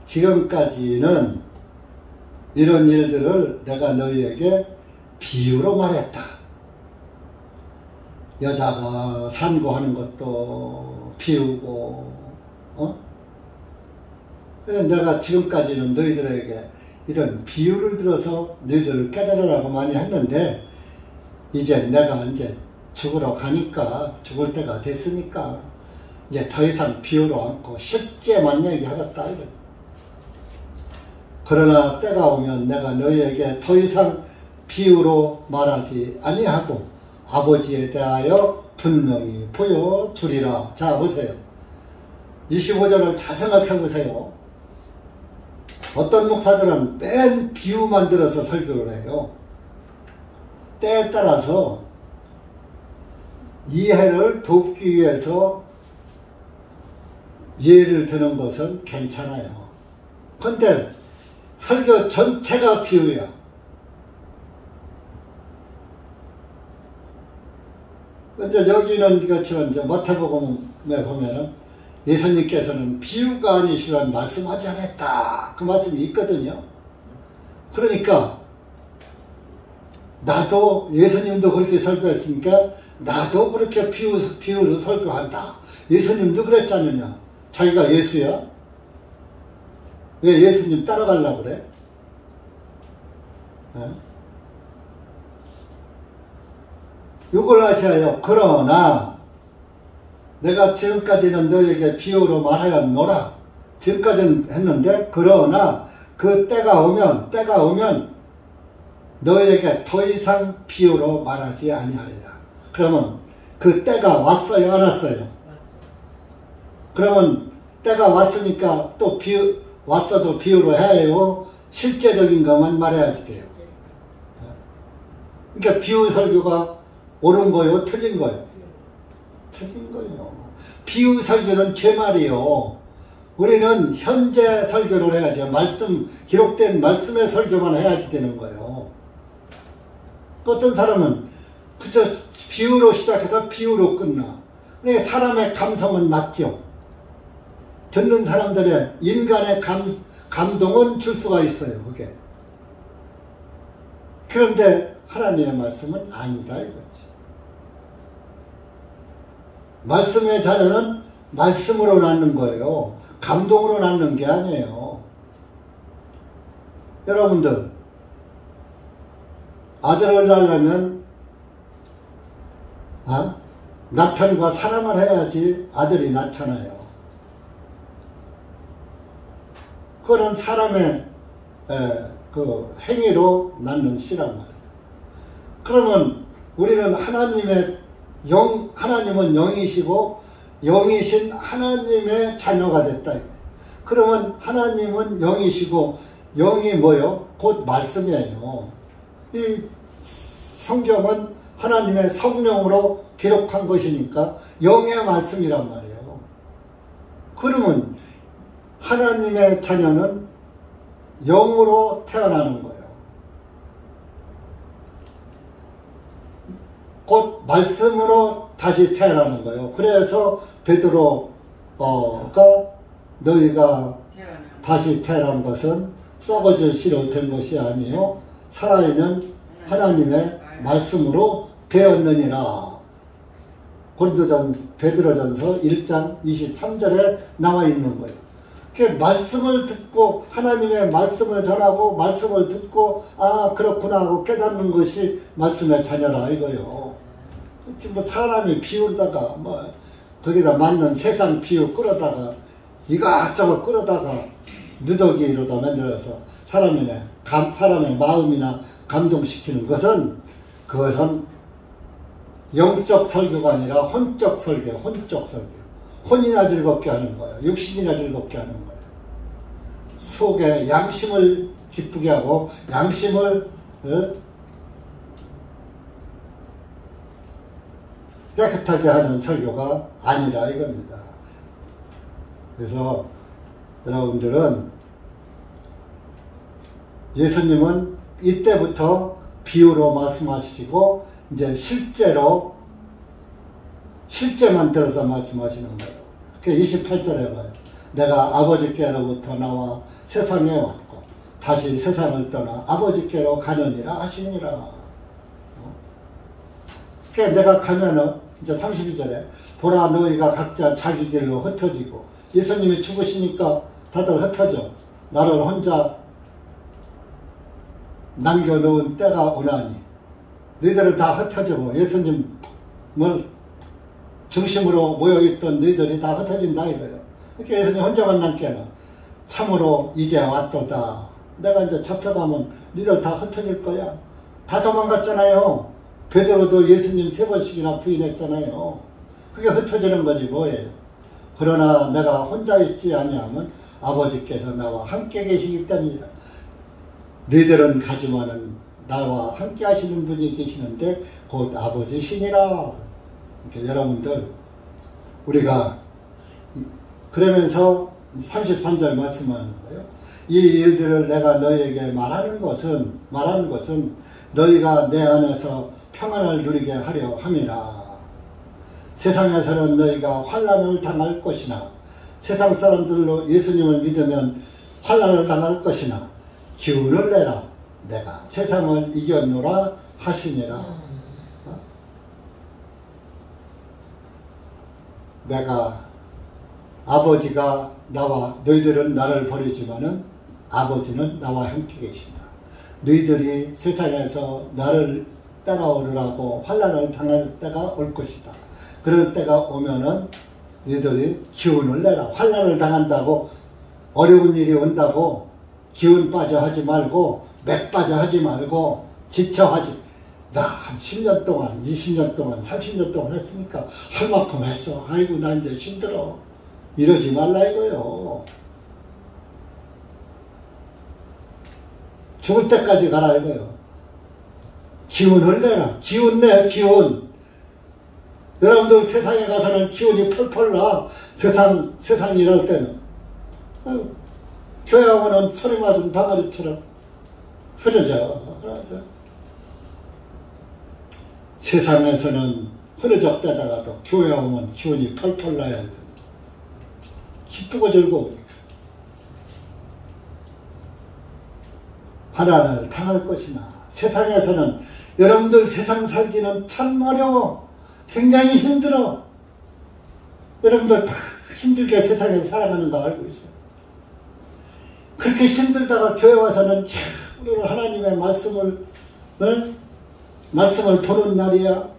지금까지는 이런 일들을 내가 너희에게 비유로 말했다. 여자가 산고하는 것도 비유고, 그래서 내가 지금까지는 너희들에게 이런 비유를 들어서 너희들을 깨달으라고 많이 했는데, 이제 내가 이제 죽으러 가니까, 죽을 때가 됐으니까 이제 더 이상 비유로 않고 실제만 얘기하겠다 이거. 그러나 때가 오면 내가 너희에게 더 이상 비유로 말하지 아니하고 아버지에 대하여 분명히 보여주리라. 자, 보세요. 25절을 잘 생각해 보세요. 어떤 목사들은 맨 비유만 들어서 설교를 해요. 때에 따라서 이해를 돕기 위해서 예를 드는 것은 괜찮아요. 근데 설교 전체가 비유야. 근데 여기는 그렇지만 이제 마태복음에 보면은 예수님께서는 비유가 아니시란 말씀하지 않았다. 그 말씀이 있거든요. 그러니까 나도 예수님도 그렇게 설교했으니까 나도 그렇게 비유로 설교한다. 예수님도 그랬지 않느냐. 자기가 예수야? 왜 예수님 따라가려고 그래? 이걸 아셔야 해요. 그러나 내가 지금까지는 너에게 비유로 말하였노라. 지금까지는 했는데, 그러나 그 때가 오면 너에게 더 이상 비유로 말하지 아니하리라. 그러면 그 때가 왔어요, 안 왔어요? 그러면 때가 왔으니까 또 왔어도 비유로 해야 해요? 실제적인 것만 말해야지 돼요. 그러니까 비유 설교가 옳은 거요, 틀린 거요? 틀린 거예요. 비유 설교는 제 말이요. 우리는 현재 설교를 해야죠. 기록된 말씀의 설교만 해야지 되는 거예요. 어떤 사람은 그저 비유로 시작해서 비유로 끝나. 그러니까 사람의 감성은 맞죠. 듣는 사람들의 인간의 감동은 줄 수가 있어요, 그게. 그런데 하나님의 말씀은 아니다, 이거지. 말씀의 자녀는 말씀으로 낳는 거예요. 감동으로 낳는 게 아니에요. 여러분들, 아들을 낳으려면 남편과 사랑을 해야지 아들이 낳잖아요. 그거는 사람의 그 행위로 낳는 씨란 말이에요. 그러면 우리는 하나님은 영이시고 영이신 하나님의 자녀가 됐다. 그러면 하나님은 영이시고 영이 뭐요? 곧 말씀이에요. 이 성경은 하나님의 성령으로 기록한 것이니까 영의 말씀이란 말이에요. 그러면 하나님의 자녀는 영으로 태어나는 거예요. 곧 말씀으로 다시 태어나는 거예요. 그래서 베드로가 너희가 다시 태어난 것은 썩어질 씨로 된 것이 아니요 살아있는 하나님의 말씀으로 되었느니라. 베드로전서 1장 23절에 나와 있는 거예요. 그 말씀을 듣고 하나님의 말씀을 전하고 말씀을 듣고 그렇구나 하고 깨닫는 것이 말씀의 자녀라 이거요. 지금 사람이 비우다가 거기다 맞는 세상 비유 끌어다가 이것저것 끌어다가 누더기로다 만들어서 사람의 마음이나 감동시키는 것은 그것은 영적 설교가 아니라 혼적 설교, 혼이나 즐겁게 하는 거예요. 육신이나 즐겁게 하는 거예요. 속에 양심을 기쁘게 하고 양심을 깨끗하게 하는 설교가 아니라 이겁니다. 그래서 여러분들은 예수님은 이때부터 비유로 말씀하시고 이제 실제만 들어서 말씀하시는 거예요. 그 28절에 봐요. 내가 아버지께로부터 나와 세상에 왔고 다시 세상을 떠나 아버지께로 가느니라 하시니라. 그러니까 내가 가면은 이제 32절에 보라 너희가 각자 자기 길로 흩어지고 예수님이 죽으시니까 다들 흩어져. 나를 혼자 남겨놓은 때가 오나니 너희들을 다 흩어지고 예수님을 중심으로 모여있던 너희들이 다 흩어진다 이거예요. 그러니까 예수님 혼자만 남게는 참으로 이제 왔도다. 내가 이제 잡혀가면 너희들 다 흩어질 거야. 다 도망갔잖아요. 베드로도 예수님 3번씩이나 부인했잖아요. 그게 흩어지는 거지 뭐예요. 그러나 내가 혼자 있지 아니하면 아버지께서 나와 함께 계시기 때문이라. 너희들은 가지만은 나와 함께 하시는 분이 계시는데 곧 아버지시니라. 그러니까 여러분들 우리가 그러면서 33절 말씀하는 거예요. 이 일들을 내가 너희에게 말하는 것은 너희가 내 안에서 평안을 누리게 하려 함이라. 세상에서는 너희가 환난을 당할 것이나 세상 사람들로 예수님을 믿으면 환난을 당할 것이나 기운을 내라. 내가 세상을 이겼노라 하시니라. 내가 아버지가 나와 너희들은 나를 버리지만은 아버지는 나와 함께 계신다. 너희들이 세상에서 나를 따라오르라고 환난을 당할 때가 올 것이다. 그런 때가 오면은 너희들이 기운을 내라. 환난을 당한다고 어려운 일이 온다고 기운 빠져 하지 말고 맥 빠져 하지 말고 지쳐 하지. 나 한 10년 동안 20년 동안 30년 동안 했으니까 할 만큼 했어. 아이고 나 이제 힘들어. 이러지 말라 이거요. 죽을 때까지 가라 이거요. 기운을 내라. 기운 내 기운. 여러분들 세상에 가서는 기운이 펄펄 나. 세상 이럴 때는. 교회 오면은 소리 맞은 방아리처럼 흐려져. 세상에서는 흐려졌다가도 교회 오면 기운이 펄펄 나야 돼. 기쁘고 즐거우니까. 환난을 당할 것이나 세상에서는 여러분들 세상 살기는 참 어려워. 굉장히 힘들어. 여러분들 다 힘들게 세상에서 살아가는 거 알고 있어요. 그렇게 힘들다가 교회 와서는 참으로 하나님의 말씀을 보는 날이야.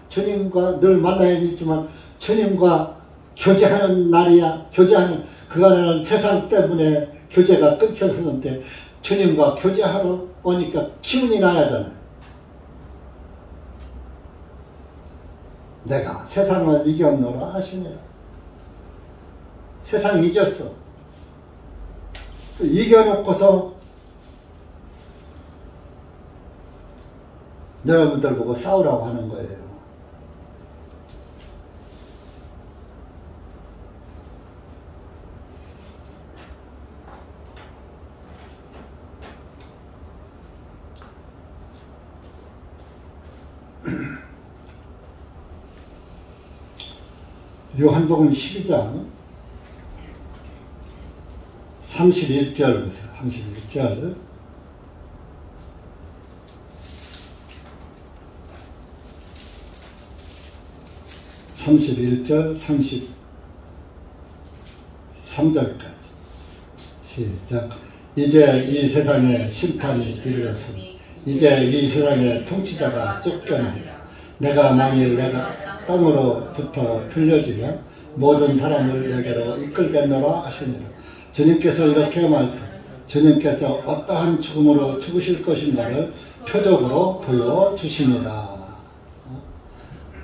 주님과 늘 만나야 있지만 주님과 교제하는 날이야. 그간에는 세상 때문에 교제가 끊겼었는데 주님과 교제하러 오니까 기운이 나야 하잖아요. 내가 세상을 이겼노라 하시니라. 세상 이겼어. 이겨놓고서 여러분들 보고 싸우라고 하는 거예요. 요한복음 12장 31절 보세요. 31절. (31절) 33절까지 시작. 이제 이 세상에 심판이 이르렀으니 이제 이 세상의 통치자가 쫓겨나리라. 내가 만일 내가 땅으로부터 틀려지면 모든 사람을 내게로 이끌겠노라 하시니라. 주님께서 이렇게 주님께서 어떠한 죽음으로 죽으실 것인가를 표적으로 보여주십니다.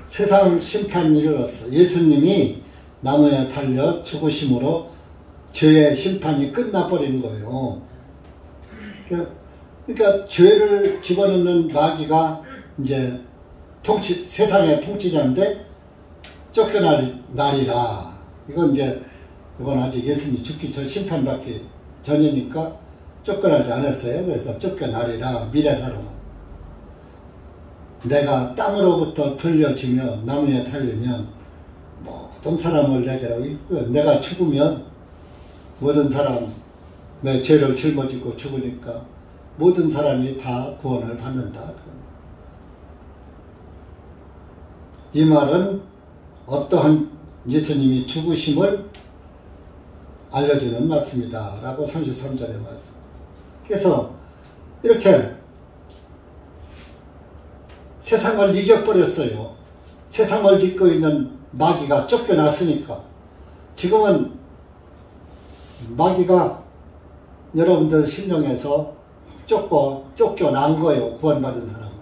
세상 심판이 이르렀어. 예수님이 나무에 달려 죽으심으로 죄의 심판이 끝나버린 거예요. 그러니까 죄를 집어넣는 마귀가 이제 세상의 통치자인데 쫓겨날 날이라. 이건 아직 예수님 죽기 전 심판받기 전이니까 쫓겨나지 않았어요. 그래서 쫓겨나리라. 미래사로 내가 땅으로부터 들려지며 나무에 달리면 모든 사람을 내게로 이끌고, 내가 죽으면 모든 사람의 죄를 짊어지고 죽으니까 모든 사람이 다 구원을 받는다. 이 말은 어떠한 예수님이 죽으심을 알려주는 말씀이다 라고 33절에 말씀. 그래서 이렇게 세상을 이겨버렸어요. 세상을 짓고 있는 마귀가 쫓겨났으니까. 지금은 마귀가 여러분들 심령에서 쫓겨난 거예요. 구원받은 사람은.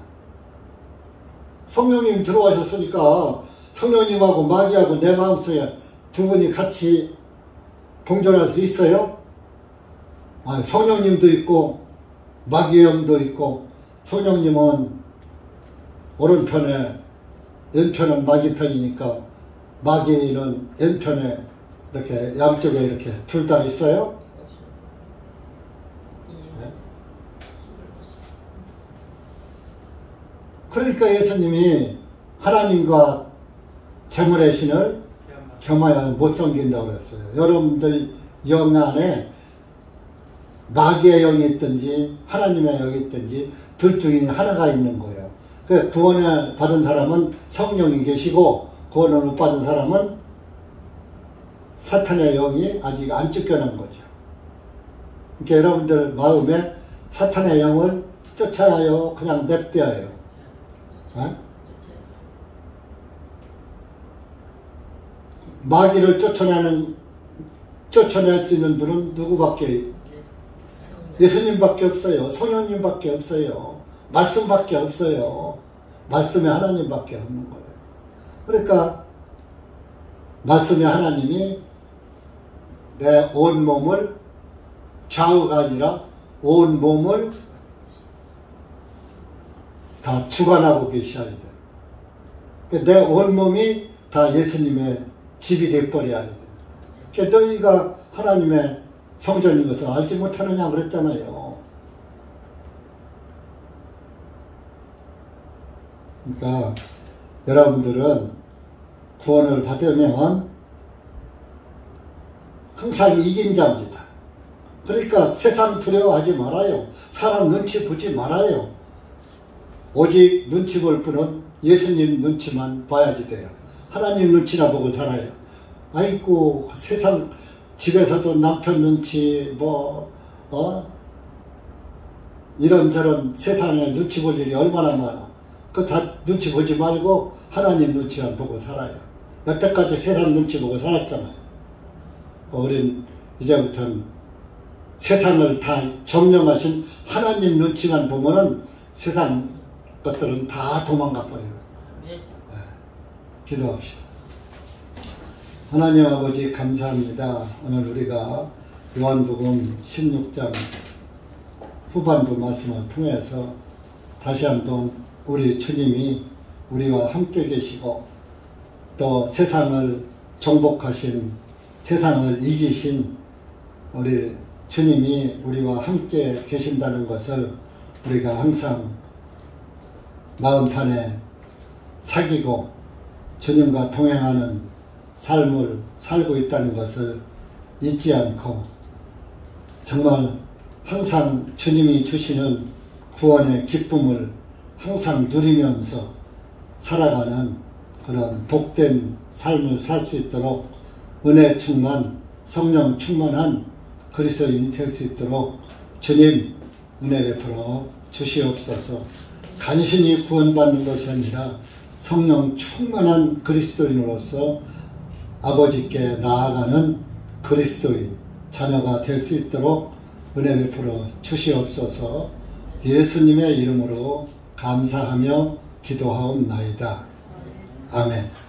성령님 들어와셨으니까 성령님하고 마귀하고 내 마음속에 두 분이 같이 공존할 수 있어요? 성령님도 있고 마귀의 영도 있고, 성령님은 오른편에, 왼편은 마귀 편이니까 마귀는 왼편에 이렇게 양쪽에 이렇게 둘 다 있어요? 네? 그러니까 예수님이 하나님과 재물의 신을 겸하여 못 섬긴다고 그랬어요. 여러분들 영 안에 마귀의 영이 있든지 하나님의 영이 있든지 둘 중에 하나가 있는 거예요. 그 구원을 받은 사람은 성령이 계시고, 구원을 못 받은 사람은 사탄의 영이 아직 안 쫓겨난 거죠. 그러니까 여러분들 마음에 사탄의 영을 쫓아야요, 그냥 냅둬야요. 마귀를 쫓아낼 수 있는 분은 누구밖에? 예수님밖에 없어요. 성령님밖에 없어요. 말씀밖에 없어요. 말씀의 하나님밖에 없는 거예요. 그러니까 말씀의 하나님이 내 온 몸을, 좌우가 아니라 온 몸을 다 주관하고 계셔야 돼요. 내 온 몸이 다 예수님의 집이 돼버려야 돼요. 그러니까 너희가 하나님의 성전인 것을 알지 못하느냐 그랬잖아요. 그러니까 여러분들은 구원을 받으면 항상 이긴 자입니다. 그러니까 세상 두려워하지 말아요. 사람 눈치 보지 말아요. 오직 눈치 볼 분은 예수님 눈치만 봐야지 돼요. 하나님 눈치나 보고 살아요. 아이고, 세상 집에서도 남편 눈치 이런저런 세상에 눈치 볼 일이 얼마나 많아. 그거 다 눈치 보지 말고 하나님 눈치만 보고 살아요. 여태까지 세상 눈치 보고 살았잖아요. 우린 이제부터는 세상을 다 점령하신 하나님 눈치만 보면은 세상 것들은 다 도망가 버려요. 네. 기도합시다. 하나님 아버지 감사합니다. 오늘 우리가 요한복음 16장 후반부 말씀을 통해서 다시 한번 우리 주님이 우리와 함께 계시고, 또 세상을 정복하신, 세상을 이기신 우리 주님이 우리와 함께 계신다는 것을 우리가 항상 마음판에 새기고 주님과 동행하는 삶을 살고 있다는 것을 잊지 않고, 정말 항상 주님이 주시는 구원의 기쁨을 항상 누리면서 살아가는 그런 복된 삶을 살 수 있도록 은혜 충만, 성령 충만한 그리스도인이 될 수 있도록 주님 은혜 베풀어 주시옵소서. 간신히 구원받는 것이 아니라 성령 충만한 그리스도인으로서 아버지께 나아가는 그리스도인 자녀가 될 수 있도록 은혜 베풀어 주시옵소서. 예수님의 이름으로 감사하며 기도하옵나이다. 아멘.